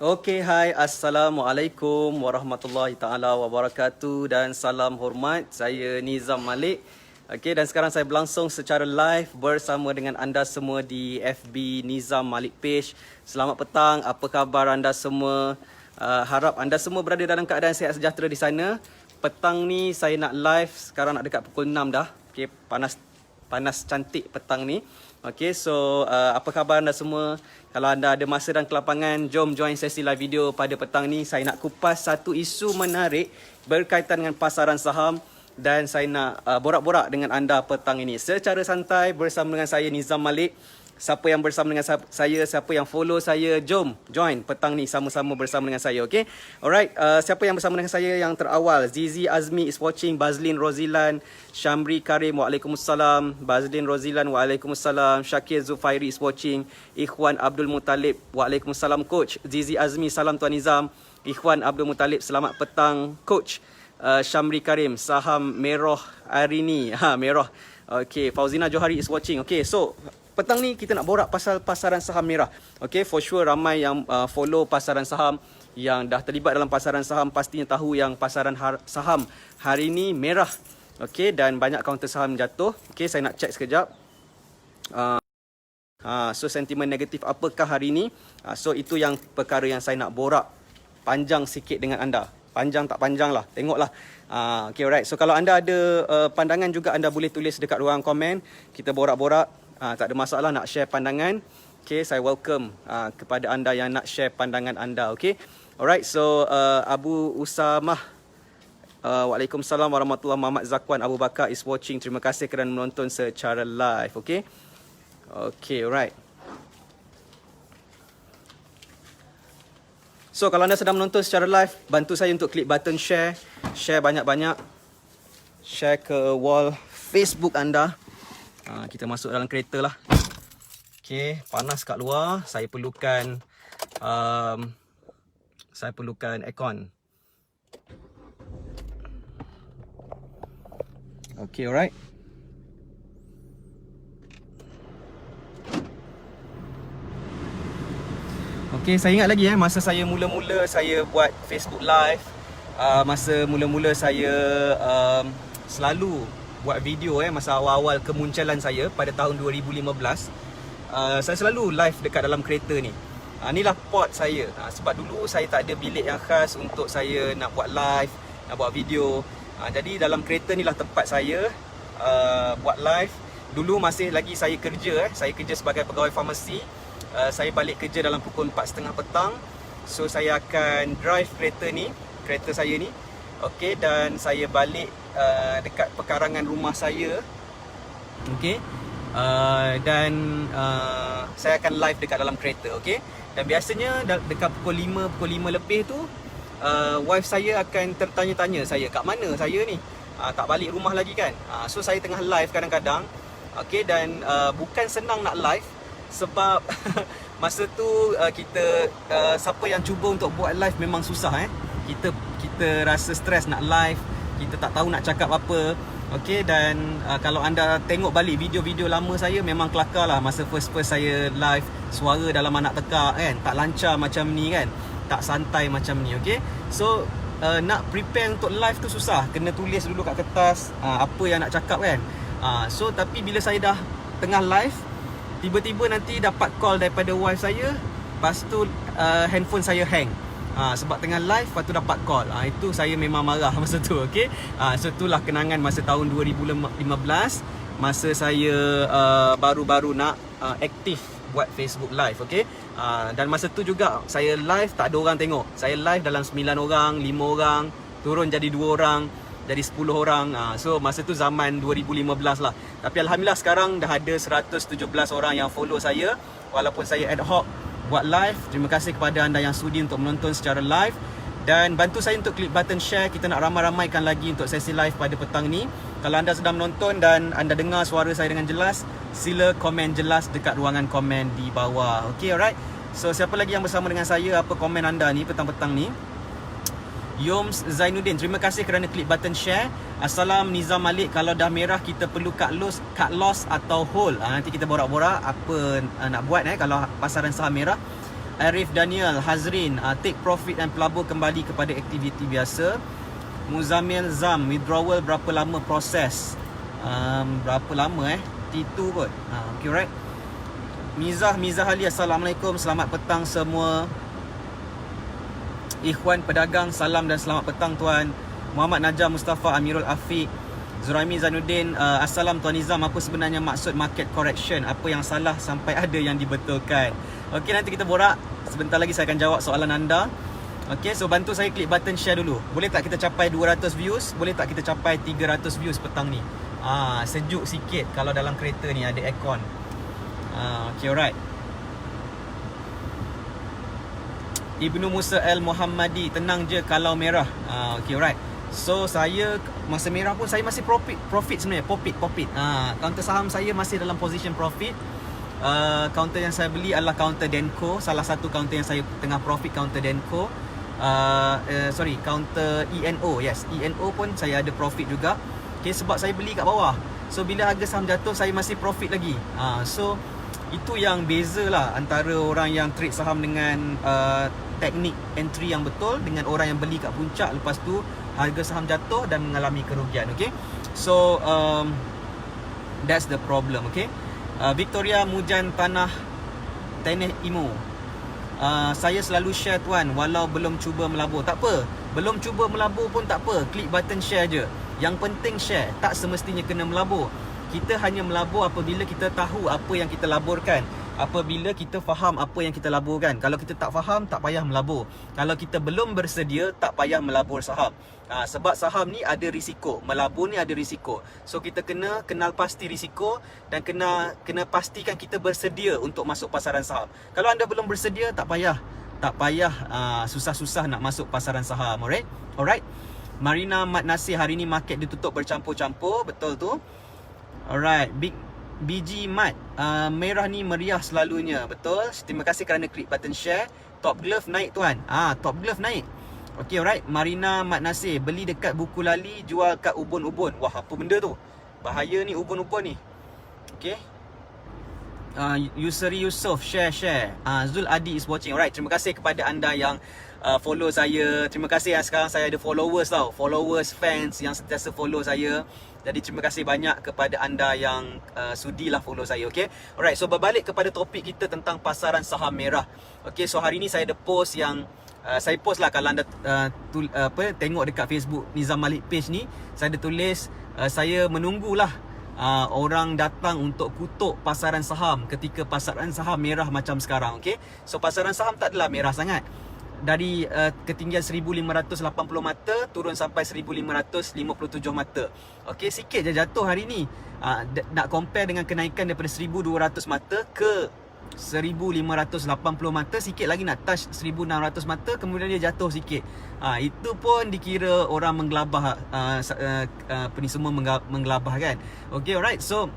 Okey, hai, Assalamualaikum warahmatullahi taala wabarakatuh dan salam hormat. Saya Nizam Malik. Okey, dan sekarang saya berlangsung secara live bersama dengan anda semua di FB Nizam Malik Page. Selamat petang, apa khabar anda semua? Harap anda semua berada dalam keadaan sihat sejahtera di sana. Petang ni saya nak live, sekarang nak dekat pukul 6 dah. Okey, panas cantik petang ni. Okay, so apa khabar anda semua? Kalau anda ada masa dan kelapangan, jom join sesi live video pada petang ni. Saya nak kupas satu isu menarik berkaitan dengan pasaran saham dan saya nak borak-borak dengan anda petang ini secara santai bersama dengan saya Nizam Malik. Siapa yang bersama dengan saya, siapa yang follow saya, jom join petang ni sama-sama bersama dengan saya, okay? Alright, siapa yang bersama dengan saya yang terawal? Zizi Azmi is watching, Bazlin Rozilan, Syamri Karim, waalaikumsalam, Bazlin Rozilan, waalaikumsalam, Syakir Zufairi is watching, Ikhwan Abdul Muttalib, waalaikumsalam coach, Zizi Azmi, salam Tuan Nizam, Ikhwan Abdul Muttalib, selamat petang coach, Syamri Karim, saham merah hari ni, merah, okay, Fauzina Johari is watching, okay, so petang ni kita nak borak pasal pasaran saham merah. Okay, for sure ramai yang follow pasaran saham, yang dah terlibat dalam pasaran saham pastinya tahu yang pasaran saham hari ni merah. Okay, dan banyak kaunter saham jatuh. Okay, saya nak check sekejap. So sentimen negatif apakah hari ni? So itu yang perkara yang saya nak borak panjang sikit dengan anda. Panjang tak panjang lah, tengoklah. Okay, alright. So kalau anda ada pandangan juga, anda boleh tulis dekat ruang komen. Kita borak-borak. Tak ada masalah nak share pandangan. Okay, saya welcome kepada anda yang nak share pandangan anda. Okay, alright. So Abu Usamah, waalaikumsalam warahmatullahi wabarakatuh. Muhammad Zakwan Abu Bakar is watching. Terima kasih kerana menonton secara live. Okay, okay, alright. So kalau anda sedang menonton secara live, bantu saya untuk klik button share. Share banyak-banyak. Share ke wall Facebook anda. Kita masuk dalam kereta lah. Okay, panas kat luar. Saya perlukan aircon. Okay, alright. Okay, saya ingat lagi masa saya mula-mula saya buat Facebook Live. Masa mula-mula saya selalu buat video masa awal-awal kemunculan saya pada tahun 2015. Saya selalu live dekat dalam kereta ni. Inilah pot saya. Sebab dulu saya tak ada bilik yang khas untuk saya nak buat live, nak buat video. Jadi dalam kereta ni lah tempat saya buat live. Dulu masih lagi saya kerja. Saya kerja sebagai pegawai farmasi. Saya balik kerja dalam pukul 4.30 petang. So saya akan drive kereta saya ni. Okey, dan saya balik dekat pekarangan rumah saya. Okey. Dan saya akan live dekat dalam kereta, okey. Dan biasanya dekat pukul 5 lebih tu wife saya akan tertanya-tanya saya, kat mana saya ni? Tak balik rumah lagi kan? So saya tengah live kadang-kadang. Okey, dan bukan senang nak live sebab masa tu kita siapa yang cuba untuk buat live memang susah kita rasa stres nak live, kita tak tahu nak cakap apa. Okey, dan kalau anda tengok balik video-video lama saya, memang kelakar lah masa first saya live, suara dalam anak tekak kan, tak lancar macam ni kan, tak santai macam ni. Okey, so nak prepare untuk live tu susah, kena tulis dulu kat kertas apa yang nak cakap kan. So tapi bila saya dah tengah live, tiba-tiba nanti dapat call daripada wife saya, lepas tu handphone saya hang. Sebab tengah live, lepas tu dapat call. Itu saya memang marah masa tu, okay? So itulah kenangan masa tahun 2015, masa saya baru-baru nak aktif buat Facebook live, okay? Dan masa tu juga saya live tak ada orang tengok. Saya live dalam 9 orang, 5 orang, turun jadi 2 orang, jadi 10 orang. So masa tu zaman 2015 lah. Tapi Alhamdulillah sekarang dah ada 117 orang yang follow saya, walaupun saya ad hoc buat live. Terima kasih kepada anda yang sudi untuk menonton secara live. Dan bantu saya untuk klik button share. Kita nak ramai-ramaikan lagi untuk sesi live pada petang ni. Kalau anda sedang menonton dan anda dengar suara saya dengan jelas, sila komen jelas dekat ruangan komen di bawah. Okay, alright. So siapa lagi yang bersama dengan saya? Apa komen anda ni petang-petang ni? Yoms Zainuddin, terima kasih kerana klik button share. Assalam Nizam Malik, kalau dah merah kita perlu cut loss atau hold. Nanti kita borak-borak apa nak buat kalau pasaran saham merah. Arif Daniel Hazrin, take profit dan pelabur kembali kepada aktiviti biasa. Muzamil Zam, withdrawal berapa lama proses? Berapa lama T2 kot. Okay, right. Mizah Ali, Assalamualaikum, selamat petang semua. Ikhwan pedagang, salam dan selamat petang tuan. Muhammad Najah Mustafa, Amirul Afiq, Zuraimi Zainuddin, Assalam Tuan Nizam, apa sebenarnya maksud market correction? Apa yang salah sampai ada yang dibetulkan? Okey, nanti kita borak. Sebentar lagi saya akan jawab soalan anda. Okey, so bantu saya klik button share dulu. Boleh tak kita capai 200 views? Boleh tak kita capai 300 views petang ni? Sejuk sikit kalau dalam kereta ni ada aircon. Okey, alright. Ibnu Musa Al Muhammadi, tenang je kalau merah. Okey, alright. So saya masa merah pun saya masih profit sebenarnya, profit. Counter saham saya masih dalam position profit. Counter yang saya beli adalah counter Denko. Salah satu counter yang saya tengah profit counter Denko. Counter ENO. Yes, ENO pun saya ada profit juga. Okay, sebab saya beli kat bawah. So bila harga saham jatuh saya masih profit lagi. So itu yang beza lah antara orang yang trade saham dengan teknik entry yang betul dengan orang yang beli kat puncak lepas tu harga saham jatuh dan mengalami kerugian. Okay, so that's the problem. Okay, Victoria Mujan Tanah Imo, saya selalu share tuan walau belum cuba melabur. Tak apa, belum cuba melabur pun tak apa, klik button share je. Yang penting share, tak semestinya kena melabur. Kita hanya melabur apabila kita tahu apa yang kita laburkan, apabila kita faham apa yang kita laburkan. Kalau kita tak faham, tak payah melabur. Kalau kita belum bersedia, tak payah melabur saham. Sebab saham ni ada risiko, melabur ni ada risiko. So kita kena kenal pasti risiko dan kena pastikan kita bersedia untuk masuk pasaran saham. Kalau anda belum bersedia, tak payah susah-susah nak masuk pasaran saham. Alright. Marina Mat Nasir, hari ni market ditutup bercampur-campur, betul tu. Alright, BG Mat, merah ni meriah selalunya, betul. Terima kasih kerana klik button share. Top Glove naik tuan. Top Glove naik. Okay, alright. Marina Mat Nasir, beli dekat Buku Lali, jual kat Ubun-Ubun. Wah, apa benda tu? Bahaya ni Ubun-Ubun ni. Okay. Yusri Yusof, share. Zul Adi is watching. Alright, terima kasih kepada anda yang follow saya. Terima kasih sekarang saya ada followers tau. Followers, fans yang sentiasa follow saya. Jadi terima kasih banyak kepada anda yang sudilah follow saya. Okay, alright, so berbalik kepada topik kita tentang pasaran saham merah. Okay, so hari ni saya ada post yang saya post lah kalau anda tengok dekat Facebook Nizam Malik page ni. Saya ada tulis saya menunggulah orang datang untuk kutuk pasaran saham ketika pasaran saham merah macam sekarang. Okay, so pasaran saham tak adalah merah sangat. Dari ketinggian 1580 mata turun sampai 1557 mata. Okey, sikit je jatuh hari ni. Nak compare dengan kenaikan daripada 1200 mata ke 1580 mata, sikit lagi nak touch 1600 mata, kemudian dia jatuh sikit. Itu pun dikira orang menggelabah, semua menggelabah kan. Okey, alright. So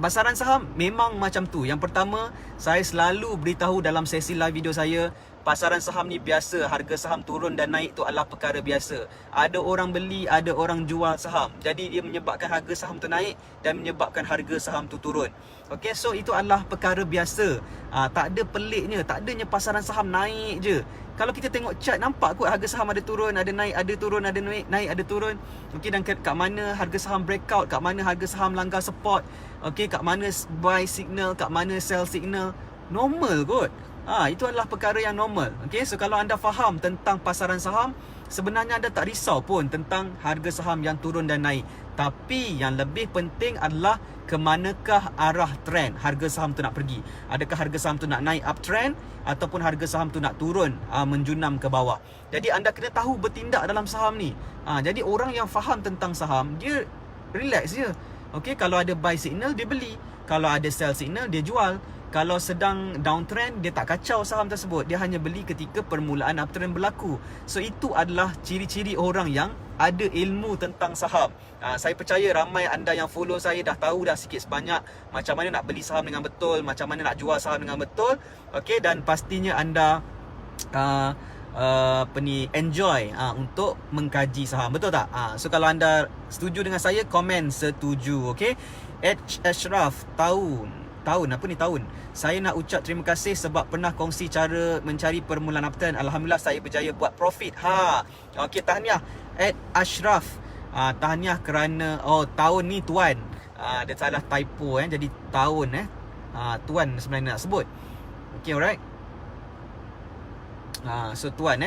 pasaran saham memang macam tu. Yang pertama, saya selalu beritahu dalam sesi live video saya, pasaran saham ni biasa, harga saham turun dan naik tu adalah perkara biasa. Ada orang beli, ada orang jual saham. Jadi dia menyebabkan harga saham tu naik dan menyebabkan harga saham tu turun. Okey, so itu adalah perkara biasa. Tak ada peliknya, tak adanya pasaran saham naik je. Kalau kita tengok chart, nampak kot harga saham ada turun, ada naik, ada turun, ada naik, ada turun. Okey, dan kat mana harga saham breakout, kat mana harga saham langgar support. Okey, kat mana buy signal, kat mana sell signal. Normal kot. Itu adalah perkara yang normal. Okay, so kalau anda faham tentang pasaran saham, sebenarnya anda tak risau pun tentang harga saham yang turun dan naik. Tapi yang lebih penting adalah ke manakah arah trend harga saham tu nak pergi. Adakah harga saham tu nak naik uptrend ataupun harga saham tu nak turun menjunam ke bawah. Jadi anda kena tahu bertindak dalam saham ni. Jadi orang yang faham tentang saham, dia relax je. Okay, kalau ada buy signal dia beli, kalau ada sell signal dia jual. Kalau sedang downtrend, dia tak kacau saham tersebut. Dia hanya beli ketika permulaan uptrend berlaku. So itu adalah ciri-ciri orang yang ada ilmu tentang saham. Saya percaya ramai anda yang follow saya dah tahu dah sikit sebanyak macam mana nak beli saham dengan betul, macam mana nak jual saham dengan betul. Okay, dan pastinya anda enjoy untuk mengkaji saham. Betul tak? So kalau anda setuju dengan saya, komen setuju. Okay, Ashraf tahu Apa ni tahun? Saya nak ucap terima kasih sebab pernah kongsi cara mencari permulaan upturn. Alhamdulillah saya berjaya buat profit. Okey, tahniah Ashraf. Tahniah kerana tahun ni tuan. Dia salah typo jadi tahun tuan sebenarnya nak sebut. Okey, alright. So tuan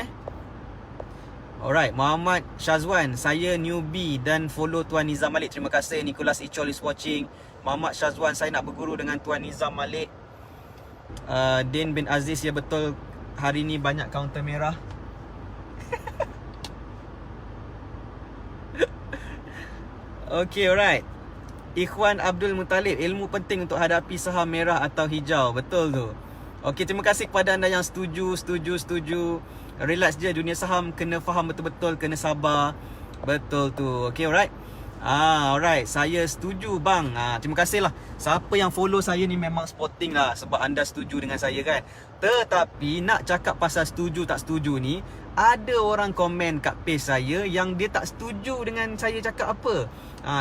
alright, Muhammad Syazwan, saya newbie dan follow Tuan Nizam Malik. Terima kasih. Nicholas Ichol is watching. Muhammad Syazwan, saya nak berguru dengan Tuan Nizam Malik. Din bin Aziz, ya betul hari ni banyak kaunter merah. Okay, alright. Ikhwan Abdul Muttalib, ilmu penting untuk hadapi saham merah atau hijau. Betul tu. Okay, terima kasih kepada anda yang setuju. Relax je, dunia saham kena faham betul-betul, kena sabar. Betul tu. Okay, alright. Alright, saya setuju bang. Terima kasih lah. Siapa yang follow saya ni memang sporting lah, sebab anda setuju dengan saya kan. Tetapi nak cakap pasal setuju tak setuju ni, ada orang komen kat page saya yang dia tak setuju dengan saya cakap apa.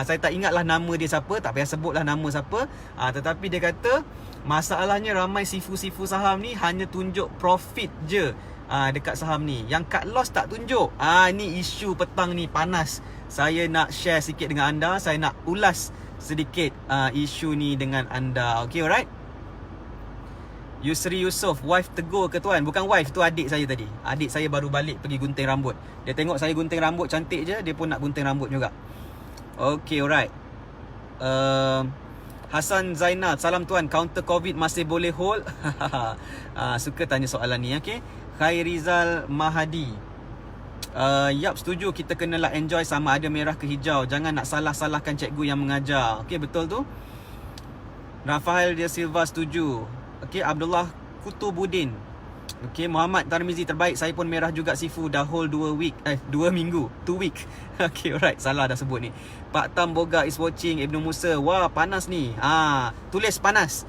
Saya tak ingatlah nama dia siapa, tak payah sebutlah nama siapa. Tetapi dia kata masalahnya ramai sifu-sifu saham ni hanya tunjuk profit je dekat saham ni, yang cut loss tak tunjuk. Ni isu petang ni panas. Saya nak share sikit dengan anda. Saya nak ulas sedikit isu ni dengan anda. Okay, alright. Yusri Yusof, wife tegur ke tuan? Bukan wife, tu adik saya tadi. Adik saya baru balik pergi gunting rambut. Dia tengok saya gunting rambut cantik je, dia pun nak gunting rambut juga. Okay, alright. Hasan Zainal, salam tuan, counter COVID masih boleh hold? Suka tanya soalan ni. Okay. Khairizal Mahadi, yap, setuju, kita kenalah enjoy sama ada merah ke hijau. Jangan nak salah-salahkan cikgu yang mengajar. Okay, betul tu. Rafael Dia Silva, setuju. Okay, Abdullah Kutubudin. Okay, Muhammad Tarmizi, terbaik. Saya pun merah juga sifu, dah hold 2 minggu 2 week. Okay, alright, salah dah sebut ni. Pak Tam Boga is watching. Ibnu Musa, wah panas ni. Tulis panas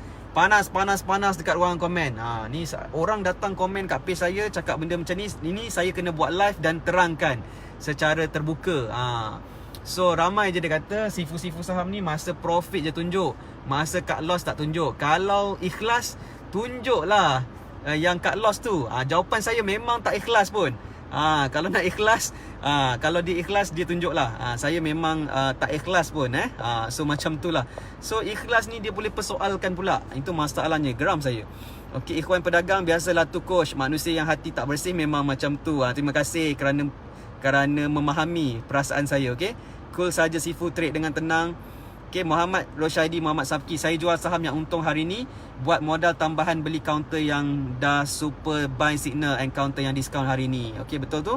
dekat ruangan komen. Ni orang datang komen kat page saya cakap benda macam ni. Ini saya kena buat live dan terangkan secara terbuka. So ramai je dia kata sifu-sifu saham ni masa profit je tunjuk, masa cut loss tak tunjuk. Kalau ikhlas tunjuklah yang cut loss tu. Jawapan saya memang tak ikhlas pun. Kalau nak ikhlas, kalau dia ikhlas dia tunjuklah. Saya memang tak ikhlas pun so macam tu lah. So ikhlas ni dia boleh persoalkan pula. Itu masalahnya, geram saya. Okey, ikhwan pedagang, biasalah tu coach. Manusia yang hati tak bersih memang macam tu. Terima kasih kerana memahami perasaan saya. Okey, cool saja sifu, trade dengan tenang. Okay, Muhammad Roshaidi, Muhammad Safki, saya jual saham yang untung hari ni, buat modal tambahan beli counter yang dah super buy signal and counter yang diskaun hari ni. Okay, betul tu.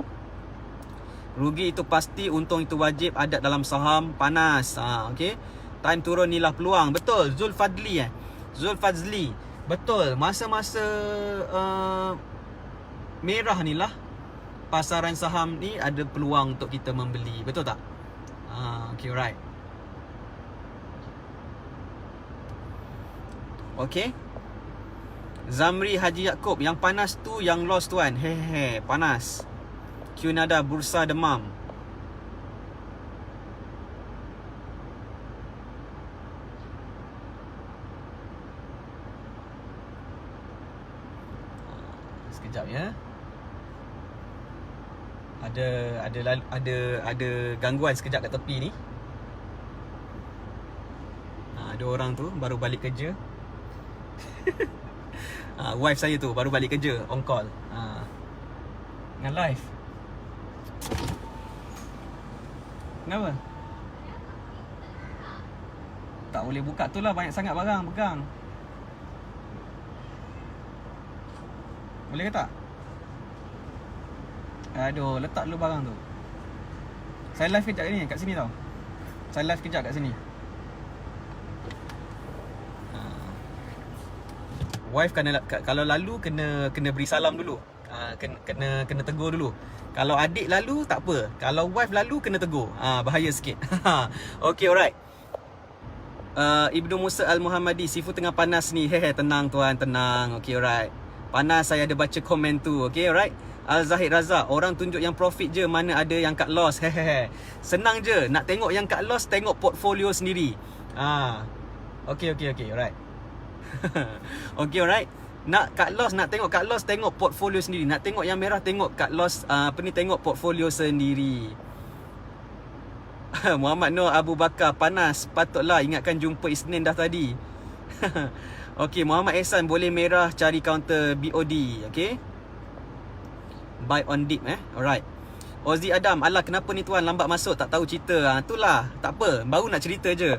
Rugi itu pasti, untung itu wajib, adat dalam saham panas. Okay, time turun inilah peluang. Betul, Zulfadli betul, masa-masa merah ni lah pasaran saham ni ada peluang untuk kita membeli. Betul tak? Okay, right. Okay, Zamri Haji Yaakob, yang panas tu yang loss tuan. Hehehe, panas. Qnada Bursa Demam. Sekejap ya. Ada gangguan sekejap kat tepi ni. Ada orang tu baru balik kerja. Wife saya tu baru balik kerja, on call. Dengan live. Kenapa? Tak boleh buka tu lah, banyak sangat barang pegang. Boleh ke tak? Aduh, letak dulu barang tu. Saya live kejap ni, kat sini tau. Saya live kejap kat sini. Wife kalau lalu kena beri salam dulu. Kena tegur dulu. Kalau adik lalu tak apa. Kalau wife lalu kena tegur. Bahaya sikit. Okay, alright. Ibnu Musa Al-Muhammadi, sifu tengah panas ni. Tenang tuan, tenang. Okay, alright. Panas, saya ada baca komen tu. Okay, alright. Al-Zahid Razak, orang tunjuk yang profit je, mana ada yang cut loss. Senang je. Nak tengok yang cut loss, tengok portfolio sendiri. Okay, alright. Okay, alright. Nak cut loss, nak tengok cut loss, tengok portfolio sendiri. Nak tengok yang merah, tengok cut loss, tengok portfolio sendiri. Muhammad Nur Abu Bakar, panas, patutlah ingatkan jumpa Isnin dah tadi. Okay, Muhammad Ehsan, boleh merah cari counter BOD. Okay, buy on dip alright. Ozi Adam, alah kenapa ni tuan lambat masuk, tak tahu cerita. Itulah, tak apa, baru nak cerita je.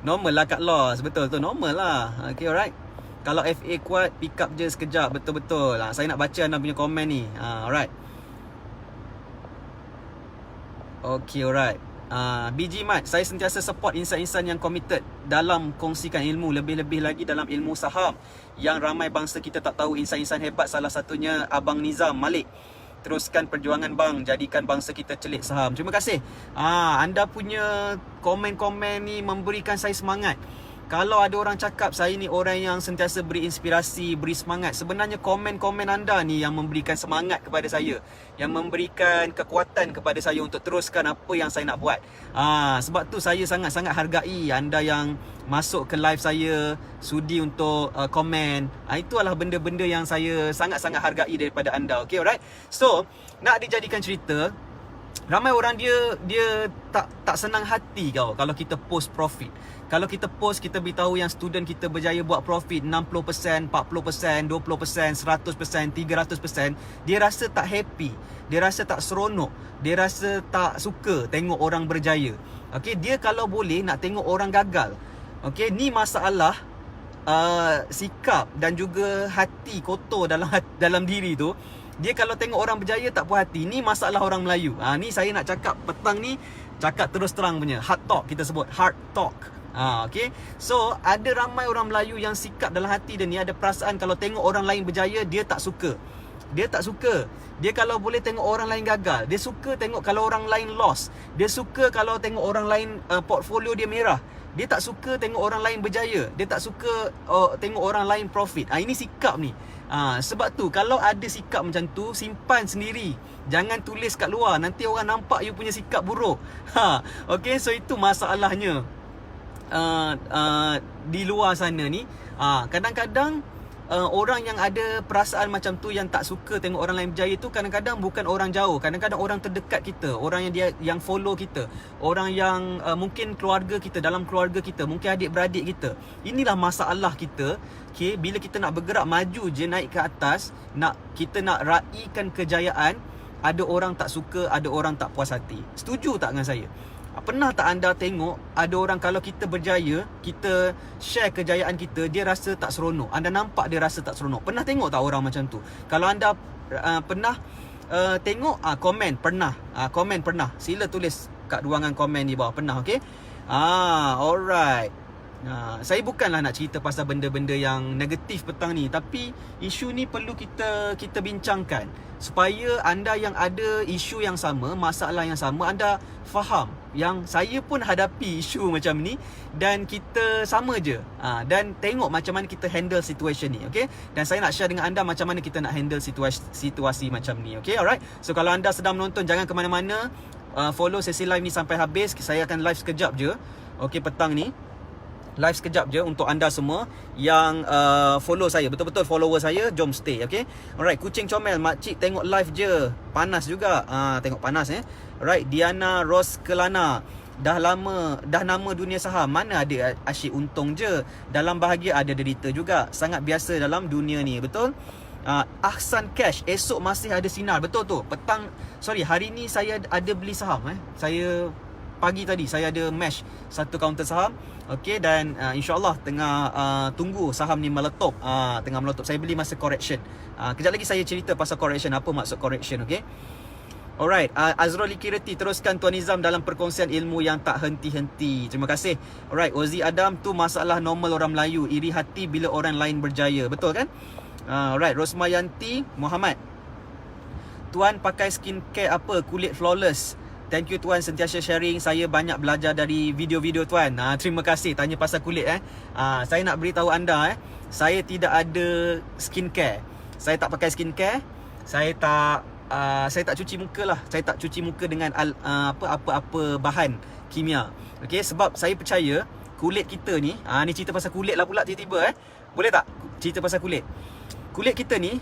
Normal lah cut loss, betul tu, normal lah. Okay, alright. Kalau FA kuat, pick up je sekejap, betul-betul. Saya nak baca anda punya komen ni. Alright. Okay, alright. BG Mat, saya sentiasa support insan-insan yang committed dalam kongsikan ilmu, lebih-lebih lagi dalam ilmu saham yang ramai bangsa kita tak tahu. Insan-insan hebat, salah satunya Abang Nizam Malik. Teruskan perjuangan bang, jadikan bangsa kita celik saham. Terima kasih. Anda punya komen-komen ni memberikan saya semangat. Kalau ada orang cakap saya ni orang yang sentiasa beri inspirasi, beri semangat, sebenarnya komen-komen anda ni yang memberikan semangat kepada saya, yang memberikan kekuatan kepada saya untuk teruskan apa yang saya nak buat. Sebab tu saya sangat-sangat hargai anda yang masuk ke live saya, sudi untuk komen. Itu adalah benda-benda yang saya sangat-sangat hargai daripada anda. Okay, alright. So, nak dijadikan cerita, ramai orang dia tak senang hati kalau kita post profit. Kalau kita post, kita beritahu yang student kita berjaya buat profit 60%, 40%, 20%, 100%, 300%, dia rasa tak happy, dia rasa tak seronok, dia rasa tak suka tengok orang berjaya. Okey, dia kalau boleh nak tengok orang gagal. Okey, ni masalah sikap dan juga hati kotor dalam diri tu. Dia kalau tengok orang berjaya tak puas hati. Ni masalah orang Melayu. Ni saya nak cakap petang ni, cakap terus terang punya. Hard talk kita sebut. Hard talk. Okay. So, ada ramai orang Melayu yang sikap dalam hati dia ni ada perasaan kalau tengok orang lain berjaya, dia tak suka. Dia tak suka. Dia kalau boleh tengok orang lain gagal. Dia suka tengok kalau orang lain loss. Dia suka kalau tengok orang lain portfolio dia merah. Dia tak suka tengok orang lain berjaya. Dia tak suka tengok orang lain profit. Ini sikap ni. Sebab tu kalau ada sikap macam tu, simpan sendiri. Jangan tulis kat luar. Nanti orang nampak you punya sikap buruk. Okay, so itu masalahnya. Di luar sana ni, kadang-kadang orang yang ada perasaan macam tu, yang tak suka tengok orang lain berjaya tu, kadang-kadang bukan orang jauh, kadang-kadang orang terdekat kita, orang yang follow kita, orang yang mungkin keluarga kita, dalam keluarga kita, mungkin adik-beradik kita. Inilah masalah kita. Okay, bila kita nak bergerak maju je, naik ke atas, kita nak raikan kejayaan, ada orang tak suka, ada orang tak puas hati. Setuju tak dengan saya? Pernah tak anda tengok ada orang kalau kita berjaya, kita share kejayaan kita, dia rasa tak seronok. Anda nampak dia rasa tak seronok. Pernah tengok tak orang macam tu? Kalau anda pernah tengok, komen pernah. Komen pernah. Sila tulis kat ruangan komen di bawah. Pernah, okey? Alright. Saya bukanlah nak cerita pasal benda-benda yang negatif petang ni, tapi isu ni perlu kita bincangkan supaya anda yang ada isu yang sama, masalah yang sama, anda faham yang saya pun hadapi isu macam ni dan kita sama je. Dan tengok macam mana kita handle situation ni, okay? Dan saya nak share dengan anda macam mana kita nak handle situasi macam ni, okay? Alright. So kalau anda sedang menonton, jangan ke mana-mana. Follow sesi live ni sampai habis. Saya akan live sekejap je, okay, petang ni. Live sekejap je untuk anda semua yang follow saya, betul-betul follower saya, jom stay, okay? Alright, Kucing Comel, makcik tengok live je, panas juga. Tengok panas Alright, Diana Ros Kelana, dah nama dunia saham, mana ada asyik untung je, dalam bahagia ada derita juga, sangat biasa dalam dunia ni, betul? Ahsan Cash, esok masih ada sinar, betul tu. Hari ni saya ada beli saham. Saya pagi tadi saya ada mash satu kaunter saham. Okey, dan insyaAllah tengah tunggu saham ni meletup. Tengah meletup. Saya beli masa correction. Kejap lagi saya cerita pasal correction, apa maksud correction, okey? Alright, Azrul Likirati, teruskan Tuan Nizam dalam perkongsian ilmu yang tak henti-henti. Terima kasih. Alright, Ozi Adam, tu masalah normal orang Melayu, iri hati bila orang lain berjaya. Betul kan? Alright, Rosmayanti Muhammad, Tuan pakai skincare apa? Kulit flawless. Thank you Tuan, sentiasa sharing. Saya banyak belajar dari video-video Tuan. Terima kasih tanya pasal kulit. Saya nak beritahu anda, saya tidak ada skincare. Saya tak pakai skincare. Saya tak cuci muka lah. Saya tak cuci muka dengan apa-apa bahan kimia. Okey, sebab saya percaya kulit kita ni, ni cerita pasal kulit lah pula tiba-tiba. Boleh tak cerita pasal kulit? Kulit kita ni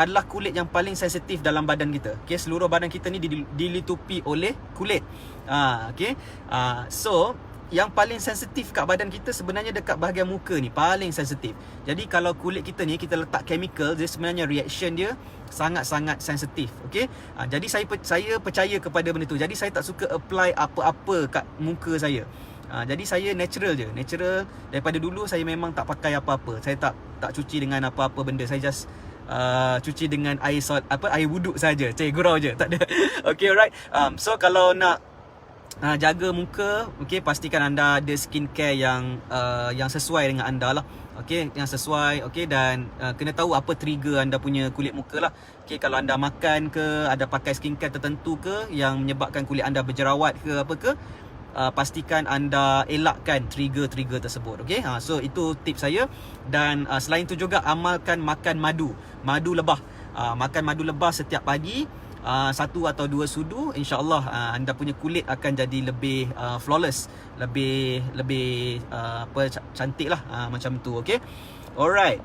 adalah kulit yang paling sensitif dalam badan kita. Okay, seluruh badan kita ni dilitupi oleh kulit. Okay. So yang paling sensitif kat badan kita sebenarnya dekat bahagian muka ni, paling sensitif. Jadi kalau kulit kita ni kita letak chemical, dia sebenarnya reaction dia sangat-sangat sensitif. Okay. Jadi saya percaya kepada benda tu. Jadi saya tak suka apply apa-apa kat muka saya. Jadi saya natural je. Natural. Daripada dulu saya memang tak pakai apa-apa. Saya tak cuci dengan apa-apa benda. Saya just cuci dengan air wuduk saja. Cik gurau je, tak ada. Okay, alright. So kalau nak jaga muka, okay, pastikan anda ada skincare yang sesuai dengan anda lah. Okay, yang sesuai. Okay, dan kena tahu apa trigger anda punya kulit muka lah. Okay, kalau anda makan ke, ada pakai skincare tertentu ke yang menyebabkan kulit anda berjerawat ke apa ke, pastikan anda elakkan trigger-trigger tersebut. Okay, so itu tips saya. Dan selain itu juga amalkan makan madu lebah. Makan madu lebah setiap pagi, 1 atau 2 sudu, insya-Allah anda punya kulit akan jadi lebih flawless, lebih cantik lah, macam tu. Okay, alright.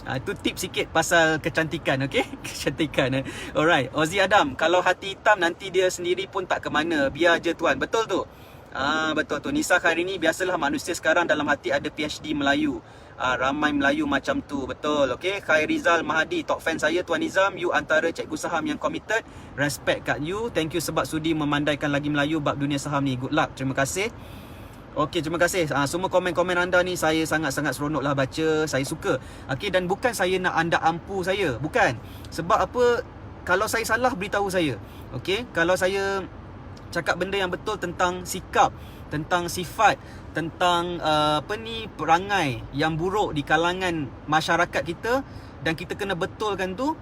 Itu tips sikit pasal kecantikan. Okay, kecantikan. Alright, Ozi Adam, kalau hati hitam nanti dia sendiri pun tak ke mana, biar je tuan. Betul tu. Betul tu. Nisa Khairini, biasalah manusia sekarang dalam hati ada PhD Melayu. Ramai Melayu macam tu. Betul. Okay, Khairizal Mahadi, top fan saya Tuan Nizam. You antara cikgu saham yang committed. Respect kat you. Thank you sebab sudi memandaikan lagi Melayu bab dunia saham ni. Good luck. Terima kasih. Okay, terima kasih. Semua komen-komen anda ni saya sangat-sangat seronok lah baca. Saya suka. Okay, dan bukan saya nak anda ampu saya. Bukan. Sebab apa? Kalau saya salah, beritahu saya. Okay, kalau saya cakap benda yang betul tentang sikap, tentang sifat, tentang perangai yang buruk di kalangan masyarakat kita, dan kita kena betulkan tu,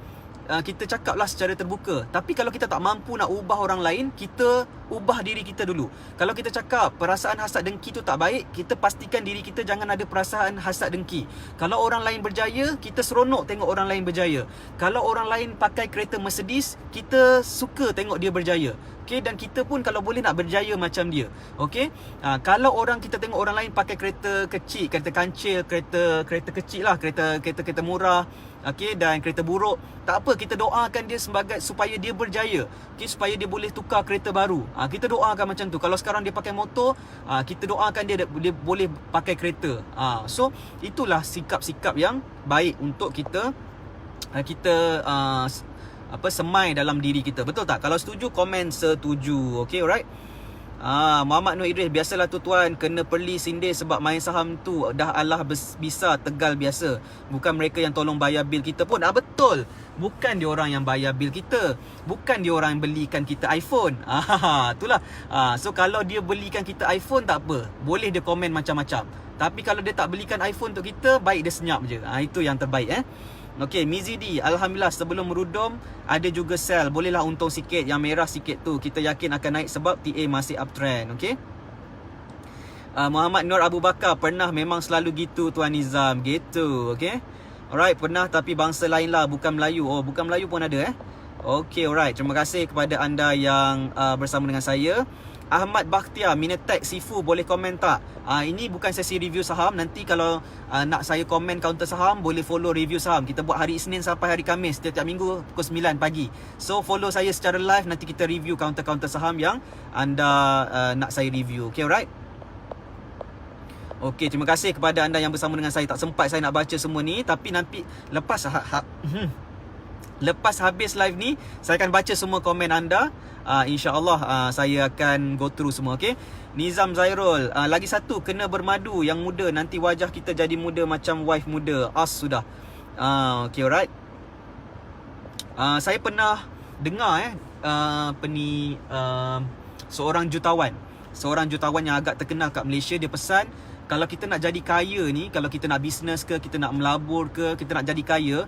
kita cakaplah secara terbuka. Tapi kalau kita tak mampu nak ubah orang lain, kita ubah diri kita dulu. Kalau kita cakap perasaan hasad dengki tu tak baik, kita pastikan diri kita jangan ada perasaan hasad dengki. Kalau orang lain berjaya, kita seronok tengok orang lain berjaya. Kalau orang lain pakai kereta Mercedes, kita suka tengok dia berjaya. Okay, dan kita pun kalau boleh nak berjaya macam dia. Okay, kalau kita tengok orang lain pakai kereta kecil, kereta kancil, kereta kecil lah, kereta murah, okay, dan kereta buruk, tak apa, kita doakan dia supaya dia berjaya. Okay, supaya dia boleh tukar kereta baru. Kita doakan macam tu. Kalau sekarang dia pakai motor, kita doakan dia boleh pakai kereta. So itulah sikap-sikap yang baik untuk kita semai dalam diri kita. Betul tak? Kalau setuju, komen setuju. Okay, alright. Muhammad Nur Idris, biasalah tu tuan, kena perli sindir sebab main saham tu dah Allah bisa tegal biasa. Bukan mereka yang tolong bayar bil kita pun. Betul. Bukan dia orang yang bayar bil kita. Bukan dia orang yang belikan kita iPhone. Itulah. So kalau dia belikan kita iPhone, tak apa. Boleh dia komen macam-macam. Tapi kalau dia tak belikan iPhone untuk kita, baik dia senyap je. Itu yang terbaik. Okay, Mizidi, Alhamdulillah sebelum merudum ada juga sell. Bolehlah untung sikit, yang merah sikit tu. Kita yakin akan naik sebab TA masih uptrend. Okay. Muhammad Nur Abu Bakar, pernah memang selalu gitu Tuan Nizam. Gitu. Okay. Alright, pernah tapi bangsa lain lah, bukan Melayu. Oh, bukan Melayu pun ada Okay, alright. Terima kasih kepada anda yang bersama dengan saya. Ahmad Bakhtiar, Minatek Sifu, boleh komen tak? Ini bukan sesi review saham. Nanti kalau nak saya komen counter saham, boleh follow review saham. Kita buat hari Isnin sampai hari Khamis, setiap minggu pukul 9 pagi. So follow saya secara live, nanti kita review counter-counter saham yang anda nak saya review. Okay, alright? Okay, terima kasih kepada anda yang bersama dengan saya. Tak sempat saya nak baca semua ni, tapi nanti lepas lepas habis live ni, saya akan baca semua komen anda. InsyaAllah saya akan go through semua. Okay. Nizam Zairul, lagi satu, kena bermadu yang muda, nanti wajah kita jadi muda macam wife muda. Sudah. Okay, alright. Saya pernah dengar seorang jutawan yang agak terkenal kat Malaysia, dia pesan, kalau kita nak jadi kaya ni, kalau kita nak bisnes ke, kita nak melabur ke, kita nak jadi kaya,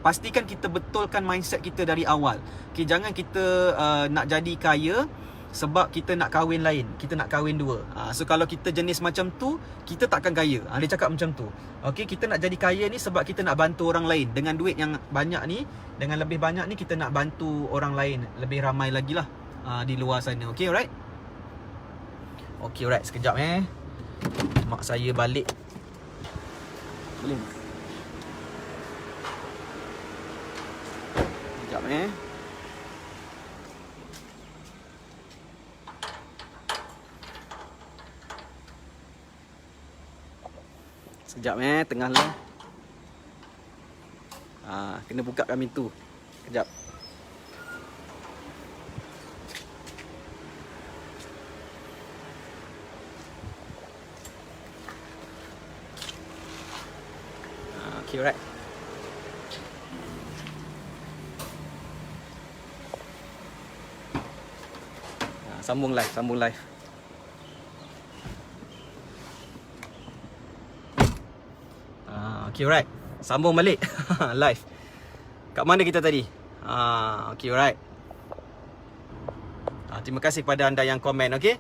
pastikan kita betulkan mindset kita dari awal. Okay, jangan kita nak jadi kaya sebab kita nak kahwin lain, kita nak kahwin dua. So kalau kita jenis macam tu, kita takkan kaya. Dia cakap macam tu. Okay, kita nak jadi kaya ni sebab kita nak bantu orang lain. Dengan duit yang banyak ni, dengan lebih banyak ni, kita nak bantu orang lain lebih ramai lagi lah di luar sana. Okay, alright. Okay, alright. Sekejap Mak saya balik. Boleh? Sekejap Sekejap tengah lah. Kena buka kami tu. Sekejap. Okay, right. Sambung live. Okay, right. Sambung balik. Live. Kat mana kita tadi? Okay, right. Terima kasih kepada anda yang komen, okay?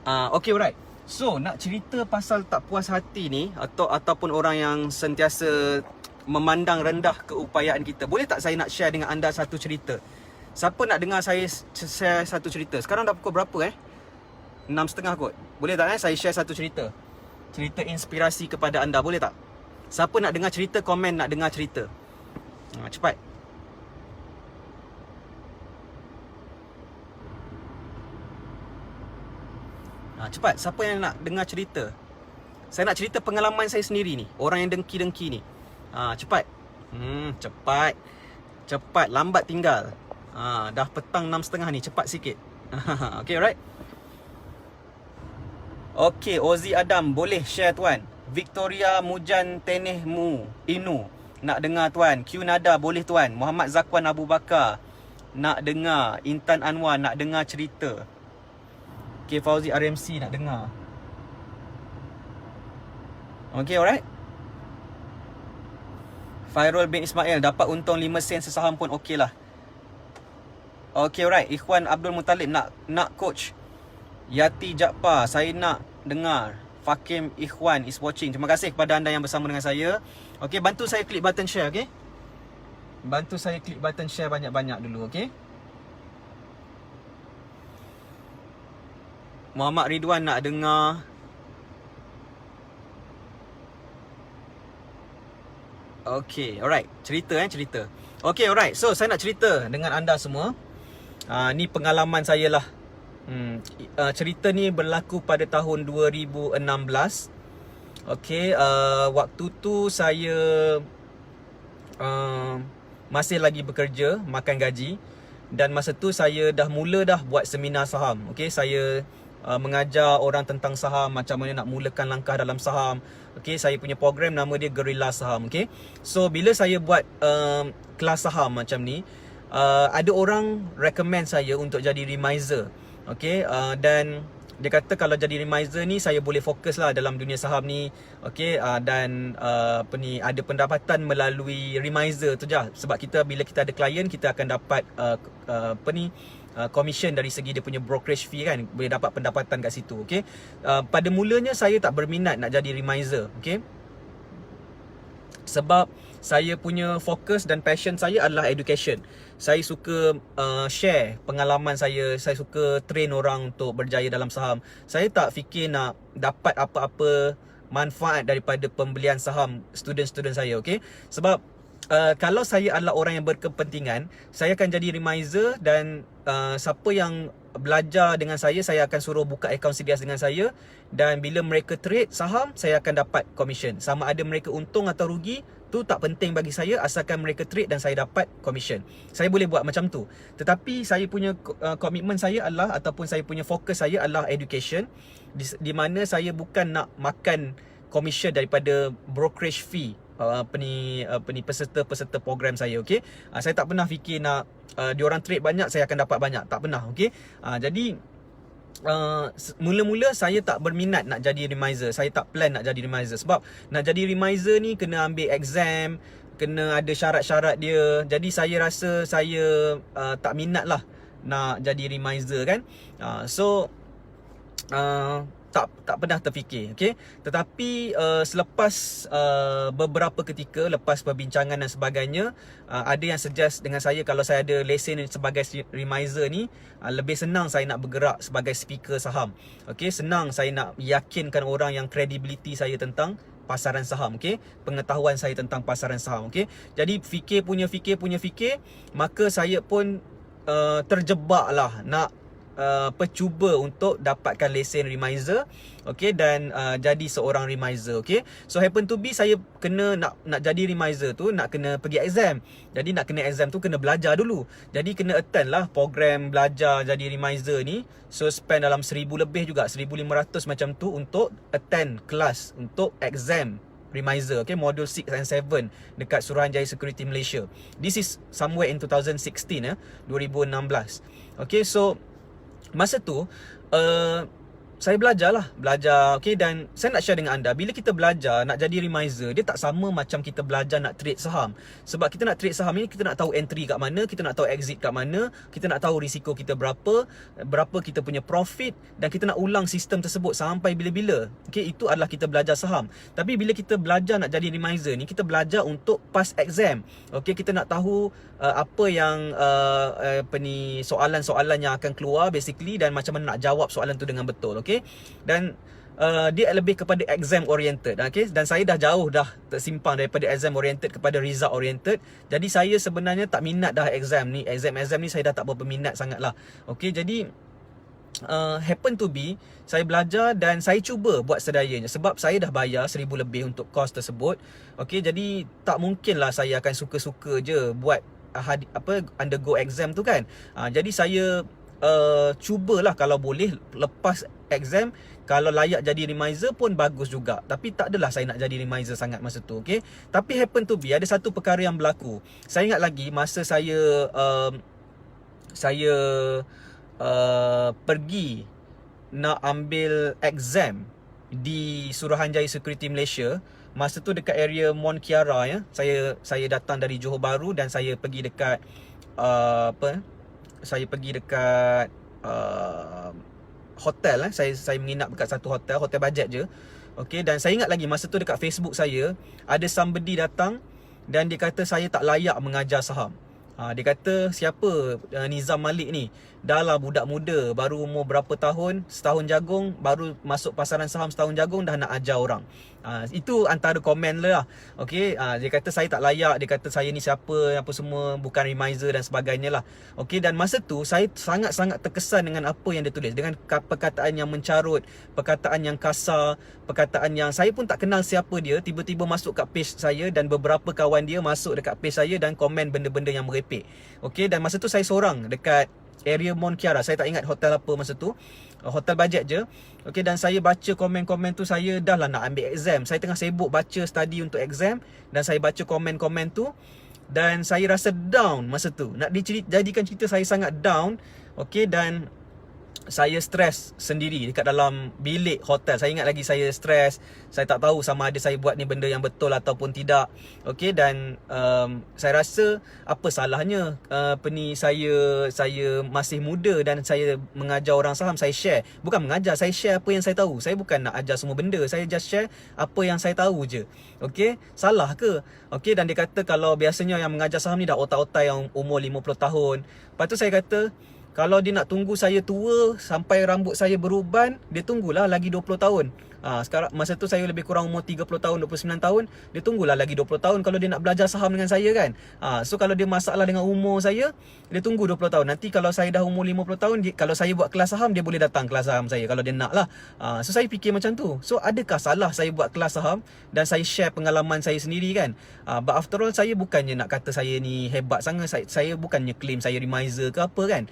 Okay, right. So, nak cerita pasal tak puas hati ni ataupun orang yang sentiasa memandang rendah keupayaan kita. Boleh tak saya nak share dengan anda satu cerita? Siapa nak dengar saya share satu cerita? Sekarang dah pukul berapa 6.30 kot. Boleh tak saya share satu cerita? Cerita inspirasi kepada anda, boleh tak? Siapa nak dengar cerita, komen nak dengar cerita. Cepat. Cepat, siapa yang nak dengar cerita? Saya nak cerita pengalaman saya sendiri ni. Orang yang dengki-dengki ni. Cepat. Cepat, lambat tinggal. Dah petang 6.30 ni, cepat sikit. Okay, right? Okay, Ozi Adam, boleh share tuan. Victoria Mujan Tenehmu Inu, nak dengar tuan. Q Nada, boleh tuan. Muhammad Zakwan Abu Bakar, nak dengar. Intan Anwar, nak dengar cerita. Okay, Fauzi RMC, nak dengar. Okay, alright. Fairul bin Ismail, dapat untung 5 sen sesaham pun okey lah. Okay, alright. Ikhwan Abdul Muttalib, nak coach. Yati Jakpar, saya nak dengar. Fakim Ikhwan is watching. Terima kasih kepada anda yang bersama dengan saya. Okay, bantu saya klik button share, okay? Bantu saya klik button share banyak-banyak dulu, okay? Muhammad Ridwan nak dengar. Okay, alright. Cerita. Okay, alright. So, saya nak cerita dengan anda semua. Ni pengalaman saya lah. Cerita ni berlaku pada tahun 2016. Okay, waktu tu saya masih lagi bekerja, makan gaji. Dan masa tu saya dah buat seminar saham. Okay, saya mengajar orang tentang saham, macam mana nak mulakan langkah dalam saham. Okay, saya punya program nama dia Guerrilla Saham. Okay, so bila saya buat kelas saham macam ni, ada orang recommend saya untuk jadi remiser. Okay, dan dia kata kalau jadi remiser ni saya boleh fokus lah dalam dunia saham ni. Okay, dan ada pendapatan melalui remiser tu je. Sebab bila kita ada klien, kita akan dapat commission dari segi dia punya brokerage fee kan. Boleh dapat pendapatan kat situ. Okay, pada mulanya saya tak berminat nak jadi remiser. Okay, sebab saya punya fokus dan passion saya adalah education. Saya suka share pengalaman saya suka train orang untuk berjaya dalam saham. Saya tak fikir nak dapat apa-apa manfaat daripada pembelian saham student-student saya, okay? Sebab kalau saya adalah orang yang berkepentingan, saya akan jadi remiser dan siapa yang belajar dengan saya akan suruh buka akaun CDS dengan saya. Dan bila mereka trade saham, saya akan dapat commission. Sama ada mereka untung atau rugi, tu tak penting bagi saya, asalkan mereka trade dan saya dapat commission. Saya boleh buat macam tu. Tetapi saya punya komitmen saya adalah, ataupun saya punya fokus saya adalah education, di mana saya bukan nak makan commission daripada brokerage fee peserta-peserta program saya, okey. Saya tak pernah fikir nak diorang trade banyak saya akan dapat banyak, tak pernah, okey. Jadi mula-mula saya tak berminat nak jadi remiser. Saya tak plan nak jadi remiser. Sebab nak jadi remiser ni kena ambil exam, kena ada syarat-syarat dia. Jadi saya rasa saya tak minat lah nak jadi remiser kan. Tak pernah terfikir, okay? Tetapi selepas beberapa ketika, lepas perbincangan dan sebagainya, ada yang suggest dengan saya kalau saya ada lesen sebagai remiser ni, lebih senang saya nak bergerak sebagai speaker saham. Okay, senang saya nak yakinkan orang yang credibility saya tentang pasaran saham, okey. Pengetahuan saya tentang pasaran saham, okey. Jadi fikir, maka saya pun terjebak lah nak cuba untuk dapatkan lesen remiser, okey, dan jadi seorang remiser, okey. So happen to be saya kena nak jadi remiser tu nak kena pergi exam. Jadi nak kena exam tu kena belajar dulu. Jadi kena attend lah program belajar jadi remiser ni. So spend dalam 1000 lebih juga, 1500 macam tu untuk attend kelas untuk exam remiser, okay, module 6 and 7 dekat Suruhanjaya Security Malaysia. This is somewhere in 2016, 2016. Okay, so masa tu saya belajar, okay, dan saya nak share dengan anda, bila kita belajar nak jadi remiser, dia tak sama macam kita belajar nak trade saham. Sebab kita nak trade saham ni, kita nak tahu entry kat mana, kita nak tahu exit kat mana, kita nak tahu risiko kita berapa kita punya profit, dan kita nak ulang sistem tersebut sampai bila-bila. Okay, itu adalah kita belajar saham. Tapi bila kita belajar nak jadi remiser ni, kita belajar untuk pass exam. Okay, kita nak tahu apa yang soalan-soalan yang akan keluar basically, dan macam mana nak jawab soalan tu dengan betul, okay? Dan dia lebih kepada exam oriented, okay? Dan saya dah tersimpang daripada exam oriented kepada result oriented. Jadi saya sebenarnya tak minat dah exam ni. Exam ni saya dah tak berapa minat sangat lah, okay? Jadi happen to be saya belajar dan saya cuba buat sedayanya, sebab saya dah bayar 1000 lebih untuk kos tersebut, okay? Jadi tak mungkin lah saya akan suka-suka je buat undergo exam tu kan. Jadi saya cubalah kalau boleh lepas exam, kalau layak jadi remiser pun bagus juga. Tapi tak adalah saya nak jadi remiser sangat masa tu, okay? Tapi happen to be ada satu perkara yang berlaku. Saya ingat lagi masa saya pergi nak ambil exam di Suruhanjaya Security Malaysia. Masa tu dekat area Mont Kiara, ya. Saya datang dari Johor Bahru dan saya pergi dekat hotel, saya menginap dekat satu hotel bajet je. Okey, dan saya ingat lagi masa tu dekat Facebook saya ada somebody datang dan dia kata saya tak layak mengajar saham. Dia kata, siapa Nizam Malik ni? Dah lah budak muda, baru umur berapa tahun, setahun jagung, baru masuk pasaran saham setahun jagung dah nak ajar orang. Itu antara komen lah. Okay, dia kata saya tak layak, dia kata saya ni siapa, apa semua, bukan remiser dan sebagainya lah. Okay, dan masa tu saya sangat-sangat terkesan dengan apa yang dia tulis, dengan perkataan yang mencarut, perkataan yang kasar, perkataan yang saya pun tak kenal siapa dia, tiba-tiba masuk kat page saya dan beberapa kawan dia masuk dekat page saya dan komen benda-benda yang merepek. Okay, dan masa tu saya seorang dekat area Mont Kiara. Saya tak ingat hotel apa masa tu, hotel bajet je. Okay, dan saya baca komen-komen tu, saya dah lah nak ambil exam. Saya tengah sibuk baca study untuk exam, dan saya baca komen-komen tu, dan saya rasa down masa tu. Nak jadikan cerita, saya sangat down. Okay, dan saya stres sendiri dekat dalam bilik hotel. Saya ingat lagi saya stres. Saya tak tahu sama ada saya buat ni benda yang betul ataupun tidak. Okey, dan saya rasa apa salahnya saya masih muda dan saya mengajar orang saham. Saya share, bukan mengajar, saya share apa yang saya tahu. Saya bukan nak ajar semua benda, saya just share apa yang saya tahu je. Okey, salah ke? Okey, dan dia kata kalau biasanya yang mengajar saham ni dah otak-otak yang umur 50 tahun. Lepas tu saya kata, kalau dia nak tunggu saya tua sampai rambut saya beruban, dia tunggulah lagi 20 tahun. Sekarang masa tu saya lebih kurang umur 30 tahun, 29 tahun. Dia tunggulah lagi 20 tahun kalau dia nak belajar saham dengan saya kan. So kalau dia masalah dengan umur saya, dia tunggu 20 tahun. Nanti kalau saya dah umur 50 tahun, kalau saya buat kelas saham, dia boleh datang kelas saham saya kalau dia nak lah. So saya fikir macam tu. So adakah salah saya buat kelas saham dan saya share pengalaman saya sendiri kan? But after all, saya bukannya nak kata saya ni hebat sangat. Saya bukannya claim saya remiser ke apa kan.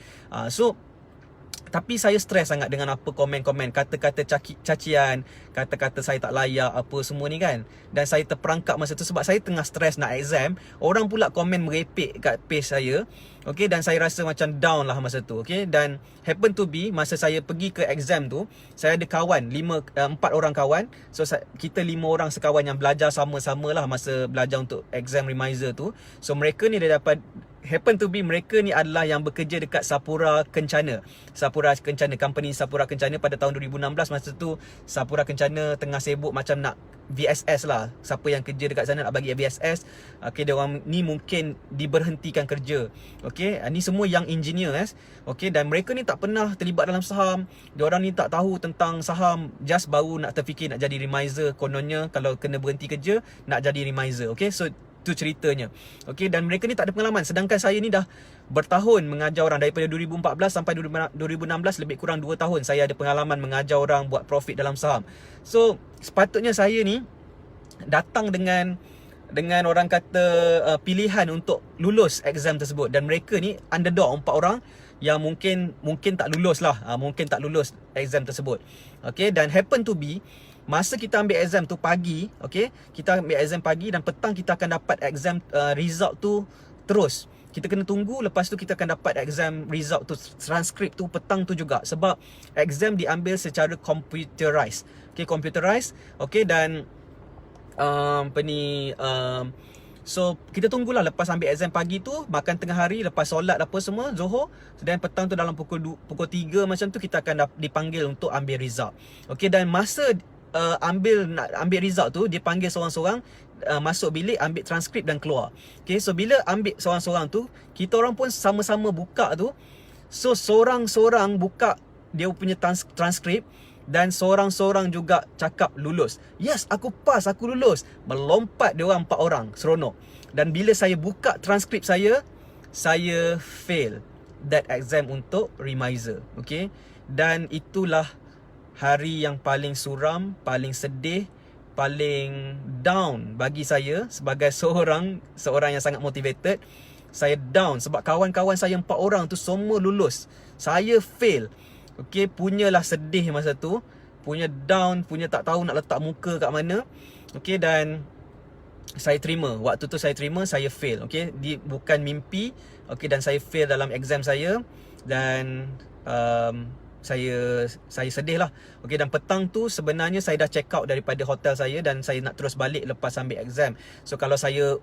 Tapi saya stres sangat dengan apa komen-komen, kata-kata cacian, kata-kata saya tak layak, apa semua ni kan. Dan saya terperangkap masa tu sebab saya tengah stres nak exam. Orang pula komen merepek kat page saya. Okay, dan saya rasa macam down lah masa tu. Okay, dan happen to be masa saya pergi ke exam tu, saya ada kawan, 4 orang kawan. So kita 5 orang sekawan yang belajar sama-sama lah masa belajar untuk exam remiser tu. So mereka ni dia dapat happen to be mereka ni adalah yang bekerja dekat Sapura Kencana. Sapura Kencana, company Sapura Kencana pada tahun 2016. Masa tu Sapura Kencana tengah sibuk macam nak VSS lah. Siapa yang kerja dekat sana nak bagi VSS. Okay, dia orang ni mungkin diberhentikan kerja. Okay, ni semua yang engineer okay, dan mereka ni tak pernah terlibat dalam saham. Dia orang ni tak tahu tentang saham, just baru nak terfikir nak jadi remiser. Kononnya kalau kena berhenti kerja nak jadi remiser. Okay, so tu ceritanya. Okay, dan mereka ni tak ada pengalaman. Sedangkan saya ni dah bertahun mengajar orang. Daripada 2014 sampai 2016, lebih kurang 2 tahun saya ada pengalaman mengajar orang buat profit dalam saham. So sepatutnya saya ni datang dengan orang kata pilihan untuk lulus exam tersebut. Dan mereka ni underdog, 4 orang yang mungkin tak lulus lah, mungkin tak lulus exam tersebut. Okay, dan happen to be masa kita ambil exam tu pagi, okay, kita ambil exam pagi dan petang kita akan dapat exam result tu terus. Kita kena tunggu, lepas tu kita akan dapat exam result tu, transkrip tu petang tu juga. Sebab exam diambil secara computerized. Okay, computerized. Okay, dan so kita tunggulah lepas ambil exam pagi tu, makan tengah hari, lepas solat apa semua, Zohor. Dan petang tu dalam pukul 3 macam tu kita akan dipanggil untuk ambil result. Okay, dan masa nak ambil result tu, dia panggil seorang-seorang masuk bilik, ambil transkrip dan keluar. Okay, so bila ambil seorang-seorang tu, kita orang pun sama-sama buka tu. So seorang-seorang buka dia punya transkrip, dan seorang-seorang juga cakap lulus. Yes, aku pass, aku lulus. Melompat dia orang 4 orang, seronok. Dan bila saya buka transkrip saya fail that exam untuk remiser. Okay, dan itulah hari yang paling suram, paling sedih, paling down bagi saya sebagai seorang yang sangat motivated. Saya down sebab kawan-kawan saya 4 orang tu semua lulus, saya fail. Okay, punyalah sedih masa tu, punya down, punya tak tahu nak letak muka kat mana. Okay, dan saya terima, waktu tu saya terima, saya fail. Okay, bukan mimpi. Okay, dan saya fail dalam exam saya. Dan saya sedih lah. Okay, dan petang tu sebenarnya saya dah check out daripada hotel saya, dan saya nak terus balik lepas ambil exam. So kalau saya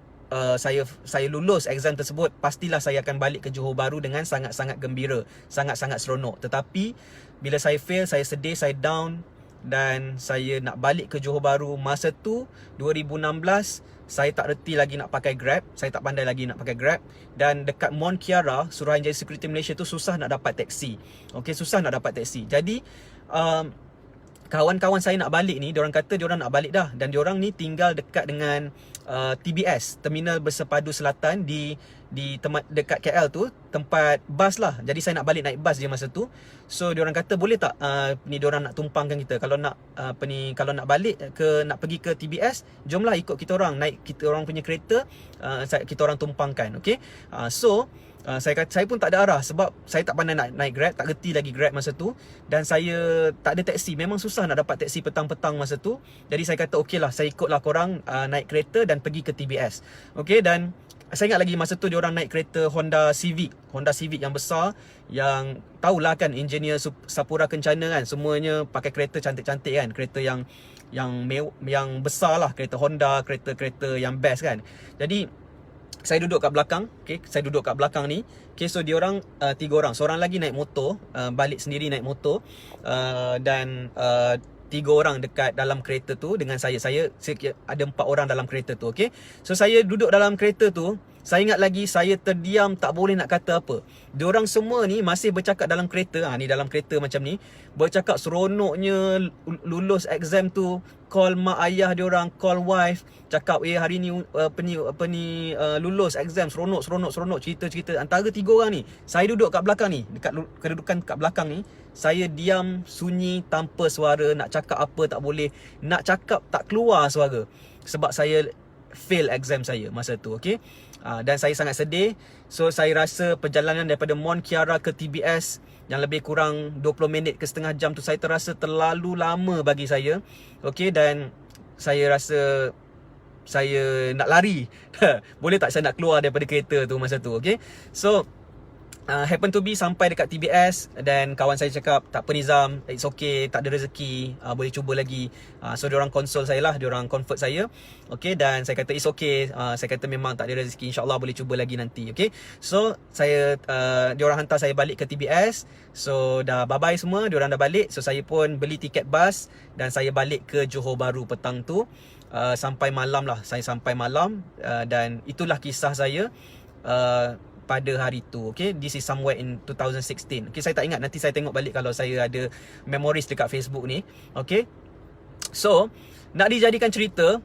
lulus exam tersebut, pastilah saya akan balik ke Johor Bahru dengan sangat-sangat gembira, sangat-sangat seronok. Tetapi bila saya fail, saya sedih, saya down, dan saya nak balik ke Johor Bahru. Masa tu 2016, saya tak reti lagi nak pakai Grab, saya tak pandai lagi nak pakai Grab. Dan dekat Mont Kiara, Suruhanjaya Security Malaysia tu susah nak dapat taksi. Okay, susah nak dapat taksi. Jadi kawan-kawan saya nak balik ni, diorang kata diorang nak balik dah, dan diorang ni tinggal dekat dengan TBS, Terminal Bersepadu Selatan, di dekat KL tu, tempat bas lah. Jadi saya nak balik naik bas je masa tu. So diorang kata boleh tak diorang nak tumpangkan kita, kalau nak kalau nak balik nak pergi ke TBS, jomlah ikut kita orang, naik kita orang punya kereta, kita orang tumpangkan. Okay, so saya pun tak ada arah sebab saya tak pandai nak naik Grab, tak reti lagi Grab masa tu, dan saya tak ada taksi. Memang susah nak dapat taksi petang-petang masa tu. Jadi saya kata okey lah, saya ikutlah korang naik kereta dan pergi ke TBS. Okey, dan saya ingat lagi masa tu diorang naik kereta Honda Civic yang besar, yang tahulah kan engineer Sapura Kencana kan, semuanya pakai kereta cantik-cantik kan, kereta yang besar lah, kereta Honda, kereta yang best kan. Jadi saya duduk kat belakang. Okay, saya duduk kat belakang ni. Okay, so diorang 3 orang. Seorang lagi naik motor, balik sendiri naik motor, dan 3 orang dekat dalam kereta tu dengan saya. Saya ada 4 orang dalam kereta tu. Okay, so saya duduk dalam kereta tu. Saya ingat lagi, saya terdiam, tak boleh nak kata apa. Diorang semua ni masih bercakap dalam kereta. Ni dalam kereta macam ni, bercakap seronoknya lulus exam tu. Call mak ayah diorang, call wife, cakap hari ni lulus exam, seronok, cerita-cerita. Antara 3 orang ni, saya duduk kat belakang ni, dekat kedudukan kat belakang ni, saya diam, sunyi, tanpa suara. Nak cakap apa tak boleh, nak cakap tak keluar suara, sebab saya fail exam saya masa tu. Okay, dan saya sangat sedih. So saya rasa perjalanan daripada Mont Kiara ke TBS yang lebih kurang 20 minit ke setengah jam tu, saya terasa terlalu lama bagi saya. Okay, dan saya rasa saya nak lari. Boleh tak saya nak keluar daripada kereta tu masa tu. Okay, so happen to be sampai dekat TBS dan kawan saya cakap, tak apa Nizam, it's okay, tak ada rezeki, boleh cuba lagi. So diorang console saya lah, diorang comfort saya. Okay, dan saya kata it's okay, saya kata memang tak ada rezeki, insyaAllah boleh cuba lagi nanti. Okay, so saya diorang hantar saya balik ke TBS. So dah bye-bye semua, diorang dah balik. So saya pun beli tiket bas dan saya balik ke Johor Bahru petang tu. Sampai malam lah, saya sampai malam. Dan itulah kisah saya pada hari tu. Okay, this is somewhere in 2016. Okay, saya tak ingat, nanti saya tengok balik kalau saya ada memories dekat Facebook ni. Okay, so nak dijadikan cerita,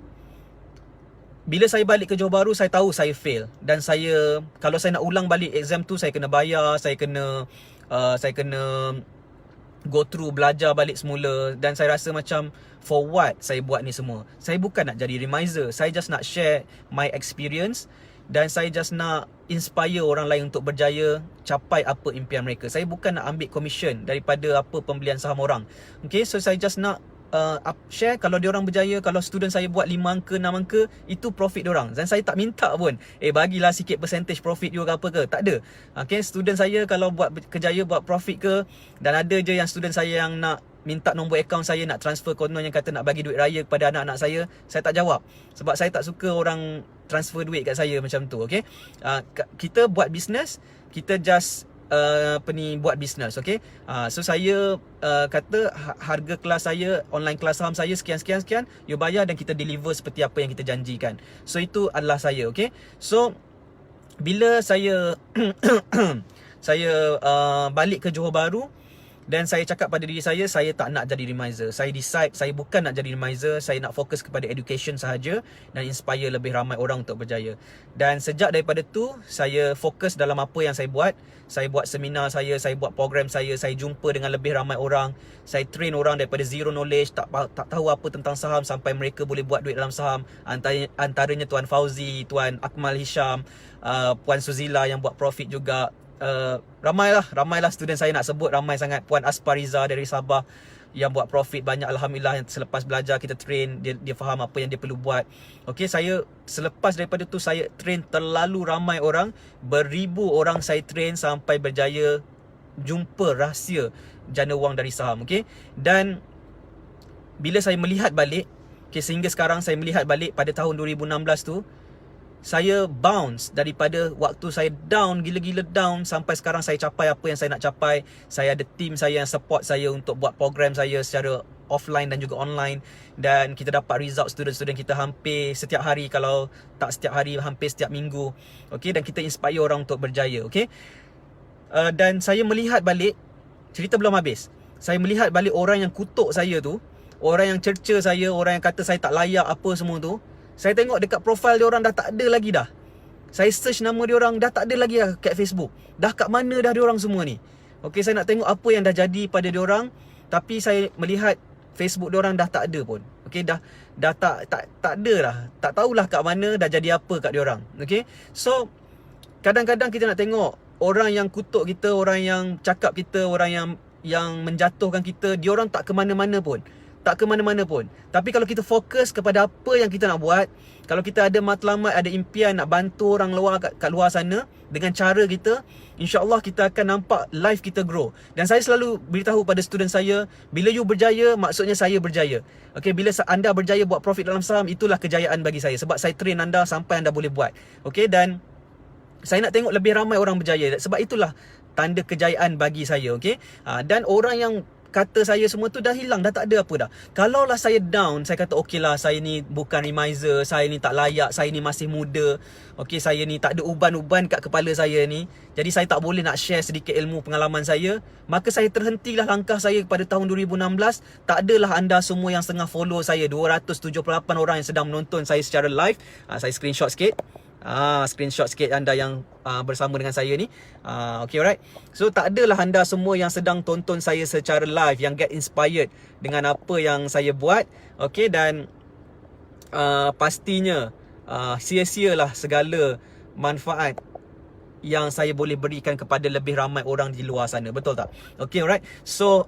bila saya balik ke Johor Bahru, saya tahu saya fail. Dan saya, kalau saya nak ulang balik exam tu, saya kena bayar, saya kena go through, belajar balik semula. Dan saya rasa macam, for what saya buat ni semua? Saya bukan nak jadi remiser, saya just nak share my experience. Dan saya just nak inspire orang lain untuk berjaya capai apa impian mereka. Saya bukan nak ambil commission daripada apa pembelian saham orang. Okay, so saya just nak share, kalau diorang berjaya, kalau student saya buat 5 angka, 6 angka, itu profit diorang. Dan saya tak minta pun, bagilah sikit percentage profit you ke apa ke. Tak ada. Okay, student saya kalau buat kejaya, buat profit ke, dan ada je yang student saya yang nak minta nombor akaun saya, nak transfer konon yang kata nak bagi duit raya kepada anak-anak saya tak jawab. Sebab saya tak suka orang transfer duit kat saya macam tu. Okay, kita buat business, kita just buat business. Okay, so saya kata harga kelas saya, online kelas saham saya sekian, you bayar dan kita deliver seperti apa yang kita janjikan. So itu adalah saya. Okay, so bila saya saya balik ke Johor Bahru, dan saya cakap pada diri saya tak nak jadi remiser. Saya decide, saya bukan nak jadi remiser, saya nak fokus kepada education sahaja dan inspire lebih ramai orang untuk berjaya. Dan sejak daripada tu, saya fokus dalam apa yang saya buat. Saya buat seminar saya buat program saya jumpa dengan lebih ramai orang. Saya train orang daripada zero knowledge, tak tahu apa tentang saham, sampai mereka boleh buat duit dalam saham. Antaranya Tuan Fauzi, Tuan Akmal Hisham, Puan Suzila yang buat profit juga. Ramailah student saya nak sebut, ramai sangat. Puan Aspariza dari Sabah yang buat profit banyak, alhamdulillah. Yang selepas belajar kita train, dia faham apa yang dia perlu buat. Okay, saya selepas daripada tu saya train terlalu ramai orang, beribu orang saya train sampai berjaya jumpa rahsia jana wang dari saham. Okay, dan bila saya melihat balik, okay, sehingga sekarang saya melihat balik pada tahun 2016 tu, saya bounce daripada waktu saya down, gila-gila down, sampai sekarang saya capai apa yang saya nak capai. Saya ada team saya yang support saya untuk buat program saya secara offline dan juga online. Dan kita dapat result student-student kita hampir setiap hari, kalau tak setiap hari, hampir setiap minggu. Okay, dan kita inspire orang untuk berjaya. Okay, dan saya melihat balik, cerita belum habis. Saya melihat balik orang yang kutuk saya tu, orang yang cerca saya, orang yang kata saya tak layak apa semua tu. Saya tengok dekat profile dia orang dah tak ada lagi dah. Saya search nama dia orang, dah tak ada lagi dah kat Facebook. Dah kat mana dah dia orang semua ni? Okey, saya nak tengok apa yang dah jadi pada dia orang, tapi saya melihat Facebook dia orang dah tak ada pun. Okey, dah tak ada lah. Tak tahulah kat mana, dah jadi apa kat dia orang. Okey. So kadang-kadang kita nak tengok orang yang kutuk kita, orang yang cakap kita, orang yang menjatuhkan kita, dia orang tak ke mana-mana pun. Tapi kalau kita fokus kepada apa yang kita nak buat, kalau kita ada matlamat, ada impian nak bantu orang luar kat luar sana dengan cara kita, insya-Allah kita akan nampak life kita grow. Dan saya selalu beritahu pada student saya, bila you berjaya, maksudnya saya berjaya. Okey, bila anda berjaya buat profit dalam saham, itulah kejayaan bagi saya, sebab saya train anda sampai anda boleh buat. Okey, dan saya nak tengok lebih ramai orang berjaya, sebab itulah tanda kejayaan bagi saya. Okey, dan orang yang kata saya semua tu dah hilang, dah tak ada apa dah. Kalaulah saya down, saya kata okey lah, saya ni bukan remiser, saya ni tak layak, saya ni masih muda, okey, saya ni tak ada uban-uban kat kepala saya ni, jadi saya tak boleh nak share sedikit ilmu pengalaman saya, maka saya terhentilah langkah saya pada tahun 2016. Tak adalah anda semua yang setengah follow saya, 278 orang yang sedang menonton saya secara live. Saya screenshot sikit. Screenshot sikit anda yang bersama dengan saya ni. Okay, alright. So tak adalah anda semua yang sedang tonton saya secara live, yang get inspired dengan apa yang saya buat. Okay, dan pastinya sia-sialah segala manfaat yang saya boleh berikan kepada lebih ramai orang di luar sana. Betul tak? Okay, alright. So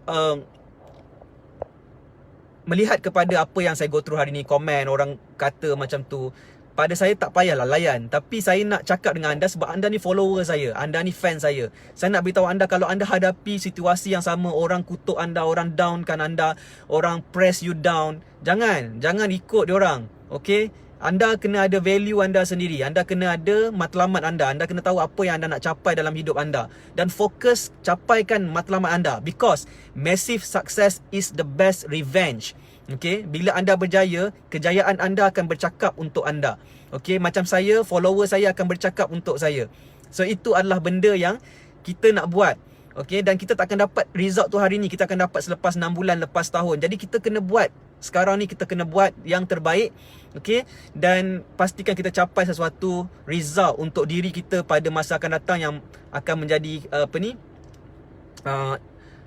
melihat kepada apa yang saya go through hari ni, komen orang kata macam tu, pada saya tak payahlah layan. Tapi saya nak cakap dengan anda sebab anda ni follower saya, anda ni fan saya. Saya nak beritahu anda, kalau anda hadapi situasi yang sama, orang kutuk anda, orang downkan anda, orang press you down, jangan ikut diorang. Okay, anda kena ada value anda sendiri. Anda kena ada matlamat anda. Anda kena tahu apa yang anda nak capai dalam hidup anda, dan fokus capaikan matlamat anda, because massive success is the best revenge. Okay, bila anda berjaya, kejayaan anda akan bercakap untuk anda. Okay, macam saya, follower saya akan bercakap untuk saya. So itu adalah benda yang kita nak buat. Okay, dan kita tak akan dapat result tu hari ni, kita akan dapat selepas 6 bulan, lepas tahun. Jadi kita kena buat sekarang ni, kita kena buat yang terbaik. Okay, dan pastikan kita capai sesuatu result untuk diri kita pada masa akan datang, yang akan menjadi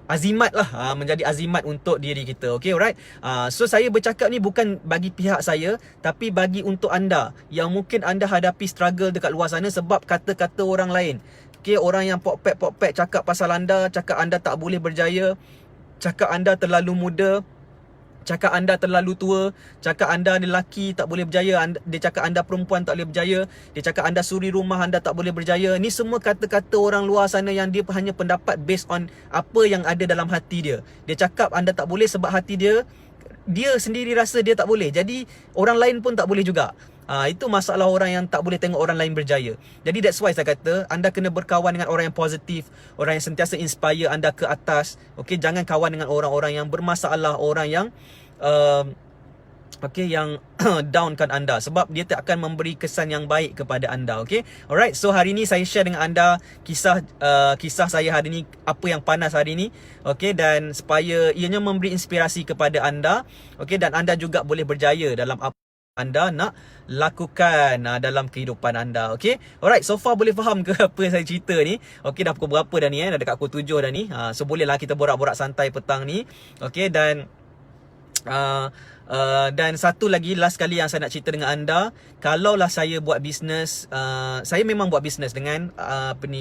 azimat lah, menjadi azimat untuk diri kita. Okay, alright. So saya bercakap ni bukan bagi pihak saya, tapi bagi untuk anda yang mungkin anda hadapi struggle dekat luar sana sebab kata-kata orang lain. Okay, orang yang pok-pek cakap pasal anda, cakap anda tak boleh berjaya, cakap anda terlalu muda, cakap anda terlalu tua, cakap anda lelaki tak boleh berjaya, dia cakap anda perempuan tak boleh berjaya, dia cakap anda suri rumah, anda tak boleh berjaya. Ni semua kata-kata orang luar sana yang dia hanya pendapat based on apa yang ada dalam hati dia. Dia cakap anda tak boleh sebab hati dia sendiri rasa dia tak boleh. Jadi orang lain pun tak boleh juga. Itu masalah orang yang tak boleh tengok orang lain berjaya. Jadi that's why saya kata anda kena berkawan dengan orang yang positif, orang yang sentiasa inspire anda ke atas. Okay, jangan kawan dengan orang-orang yang bermasalah, orang yang yang downkan anda, sebab dia tak akan memberi kesan yang baik kepada anda. Okay, alright. So hari ni saya share dengan anda kisah saya hari ni, apa yang panas hari ni. Okay, dan supaya ianya memberi inspirasi kepada anda. Okay, dan anda juga boleh berjaya dalam apa anda nak lakukan dalam kehidupan anda. Okay, alright. So far boleh faham ke apa yang saya cerita ni? Okay, dah pukul berapa dah ni? Dah dekat pukul 7 dah ni. So bolehlah kita borak-borak santai petang ni. Okay, dan dan satu lagi, last kali yang saya nak cerita dengan anda, kalaulah saya buat bisnes, saya memang buat bisnes dengan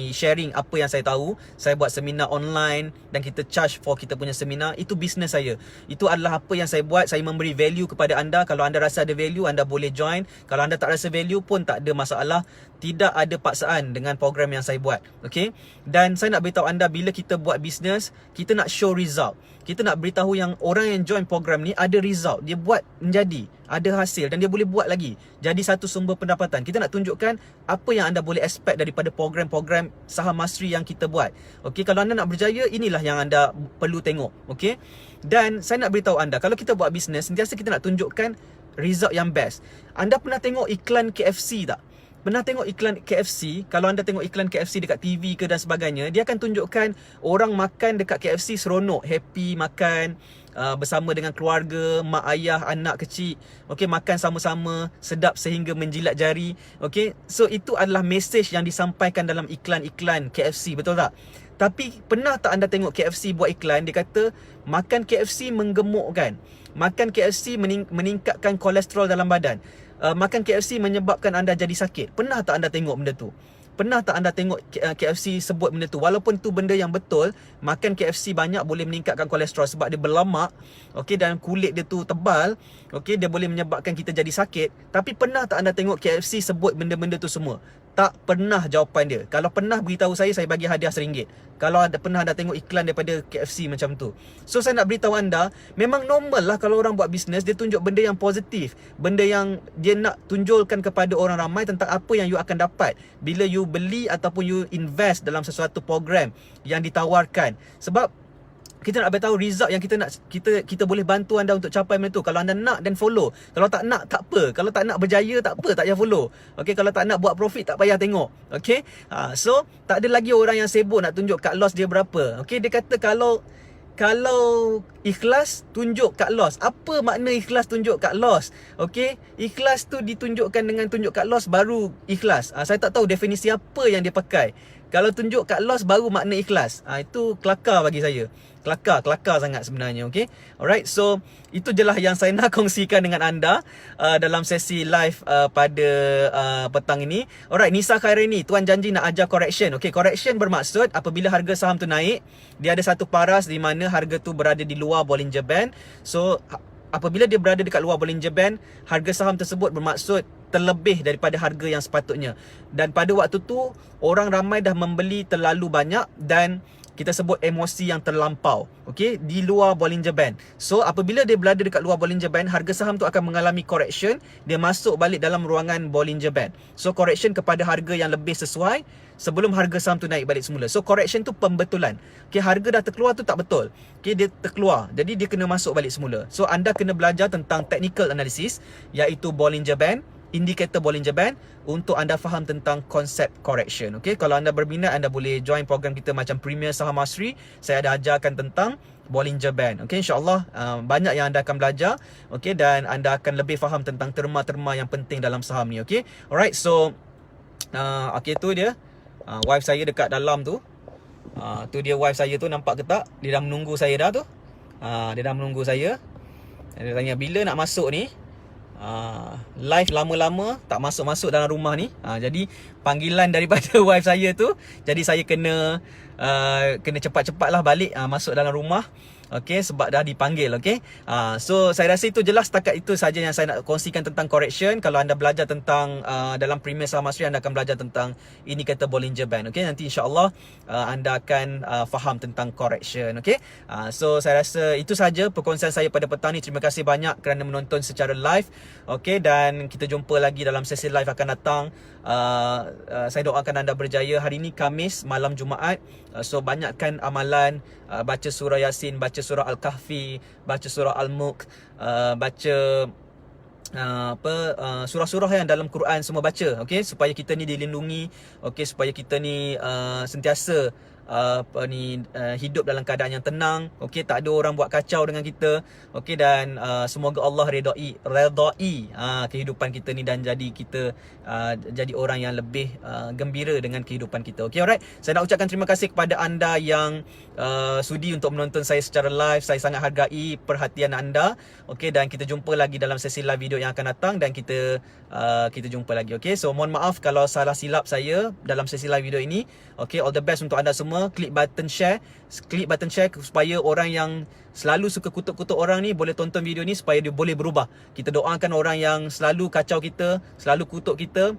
sharing apa yang saya tahu. Saya buat seminar online dan kita charge for kita punya seminar. Itu bisnes saya. Itu adalah apa yang saya buat. Saya memberi value kepada anda. Kalau anda rasa ada value, anda boleh join. Kalau anda tak rasa value pun tak ada masalah. Tidak ada paksaan dengan program yang saya buat. Okay, dan saya nak beritahu anda, bila kita buat bisnes, kita nak show result. Kita nak beritahu yang orang yang join program ni ada result. Dia buat menjadi, ada hasil, dan dia boleh buat lagi jadi satu sumber pendapatan. Kita nak tunjukkan apa yang anda boleh expect daripada program-program Saham Mastery yang kita buat. Okey, kalau anda nak berjaya, inilah yang anda perlu tengok. Okey, dan saya nak beritahu anda, kalau kita buat bisnes, sentiasa kita nak tunjukkan result yang best. Anda pernah tengok iklan KFC tak? Pernah tengok iklan KFC? Kalau anda tengok iklan KFC dekat TV ke dan sebagainya, dia akan tunjukkan orang makan dekat KFC seronok, happy makan bersama dengan keluarga, mak ayah, anak kecil. Okey, makan sama-sama, sedap sehingga menjilat jari. Okey, so itu adalah message yang disampaikan dalam iklan-iklan KFC, betul tak? Tapi pernah tak anda tengok KFC buat iklan, dia kata makan KFC menggemukkan, makan KFC meningkatkan kolesterol dalam badan, makan KFC menyebabkan anda jadi sakit. Pernah tak anda tengok benda tu? Pernah tak anda tengok KFC sebut benda tu? Walaupun tu benda yang betul, makan KFC banyak boleh meningkatkan kolesterol sebab dia berlemak, okey, dan kulit dia tu tebal, okey, dia boleh menyebabkan kita jadi sakit. Tapi pernah tak anda tengok KFC sebut benda-benda tu semua? Tak pernah jawapan dia. Kalau pernah, beritahu saya bagi hadiah RM1. Kalau pernah anda tengok iklan daripada KFC macam tu. So saya nak beritahu anda, memang normal lah kalau orang buat bisnes, dia tunjuk benda yang positif, benda yang dia nak tunjulkan kepada orang ramai tentang apa yang you akan dapat bila you beli ataupun you invest dalam sesuatu program yang ditawarkan. Sebab kita nak beritahu result yang kita nak, kita boleh bantu anda untuk capai benda tu. Kalau anda nak, then follow. Kalau tak nak, tak apa. Kalau tak nak berjaya, tak apa, tak payah follow. Okay, kalau tak nak buat profit, tak payah tengok. Okay, so tak ada lagi orang yang sibuk nak tunjuk cut loss dia berapa. Okay, dia kata kalau ikhlas, tunjuk cut loss. Apa makna ikhlas tunjuk cut loss? Okay, ikhlas tu ditunjukkan dengan tunjuk cut loss baru ikhlas. Saya tak tahu definisi apa yang dia pakai. Kalau tunjuk cut loss baru makna ikhlas. Itu kelakar bagi saya. Kelakar sangat sebenarnya. Okay, alright. So itu je lah yang saya nak kongsikan dengan anda dalam sesi live pada petang ini. Alright, Nisa Khairani, tuan janji nak ajar correction. Okay, correction bermaksud apabila harga saham tu naik, dia ada satu paras di mana harga tu berada di luar Bollinger Band. So apabila dia berada dekat luar Bollinger Band, harga saham tersebut bermaksud terlebih daripada harga yang sepatutnya. Dan pada waktu tu orang ramai dah membeli terlalu banyak dan kita sebut emosi yang terlampau, okey, di luar Bollinger Band. So apabila dia berada dekat luar Bollinger Band, harga saham tu akan mengalami correction, dia masuk balik dalam ruangan Bollinger Band. So correction kepada harga yang lebih sesuai sebelum harga saham tu naik balik semula. So correction tu pembetulan. Okey, harga dah terkeluar tu tak betul. Okey, dia terkeluar. Jadi dia kena masuk balik semula. So anda kena belajar tentang technical analysis, iaitu Bollinger Band, indikator Bollinger Band, untuk anda faham tentang konsep correction. Okey, kalau anda berminat, anda boleh join program kita macam Premier Saham Mastery. Saya ada ajarkan tentang Bollinger Band. Okey, insya-Allah banyak yang anda akan belajar, okey, dan anda akan lebih faham tentang terma-terma yang penting dalam saham ni. Okey, alright, so okey, tu dia wife saya dekat dalam tu. Tu dia wife saya tu, nampak ke tak? Dia dah menunggu saya dah tu. Dia dah menunggu saya. Dia tanya bila nak masuk ni. Live lama-lama tak masuk-masuk dalam rumah ni. Jadi panggilan daripada wife saya tu, jadi saya kena cepat-cepat lah balik masuk dalam rumah. Okey, sebab dah dipanggil. Okey, so saya rasa itu jelas. Setakat itu saja yang saya nak kongsikan tentang correction. Kalau anda belajar tentang dalam Premier Saham Mastery, anda akan belajar tentang indikator Bollinger Band. Okey, nanti insya-Allah anda akan faham tentang correction. Okey, so saya rasa itu saja perkongsian saya pada petang ni. Terima kasih banyak kerana menonton secara live. Okey, dan kita jumpa lagi dalam sesi live akan datang. Saya doakan anda berjaya. Hari ni Khamis, malam Jumaat. So banyakkan amalan, baca surah Yasin, baca surah Al-Kahfi, baca surah Al-Mulk, baca surah-surah yang dalam Quran semua baca, okey, supaya kita ni dilindungi, okey, supaya kita ni sentiasa hidup dalam keadaan yang tenang, okey, tak ada orang buat kacau dengan kita, okey, dan semoga Allah redai kehidupan kita ni dan jadi kita jadi orang yang lebih gembira dengan kehidupan kita. Okey, alright. Saya nak ucapkan terima kasih kepada anda yang sudi untuk menonton saya secara live. Saya sangat hargai perhatian anda. Okey, dan kita jumpa lagi dalam sesi live video yang akan datang, dan kita jumpa lagi. Okey, so mohon maaf kalau salah silap saya dalam sesi live video ini. Okey, all the best untuk anda semua. Klik button share supaya orang yang selalu suka kutuk-kutuk orang ni boleh tonton video ni supaya dia boleh berubah. Kita doakan orang yang selalu kacau kita, selalu kutuk kita,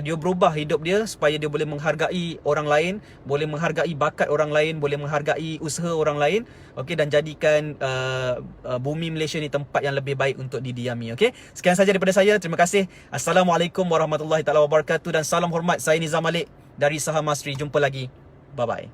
dia berubah hidup dia supaya dia boleh menghargai orang lain, boleh menghargai bakat orang lain, boleh menghargai usaha orang lain. Okey, dan jadikan bumi Malaysia ni tempat yang lebih baik untuk didiami. Okey, sekian saja daripada saya. Terima kasih. Assalamualaikum warahmatullahi taala wabarakatuh, dan salam hormat. Saya Nizam Malik dari Saham Mastery. Jumpa lagi. Bye bye.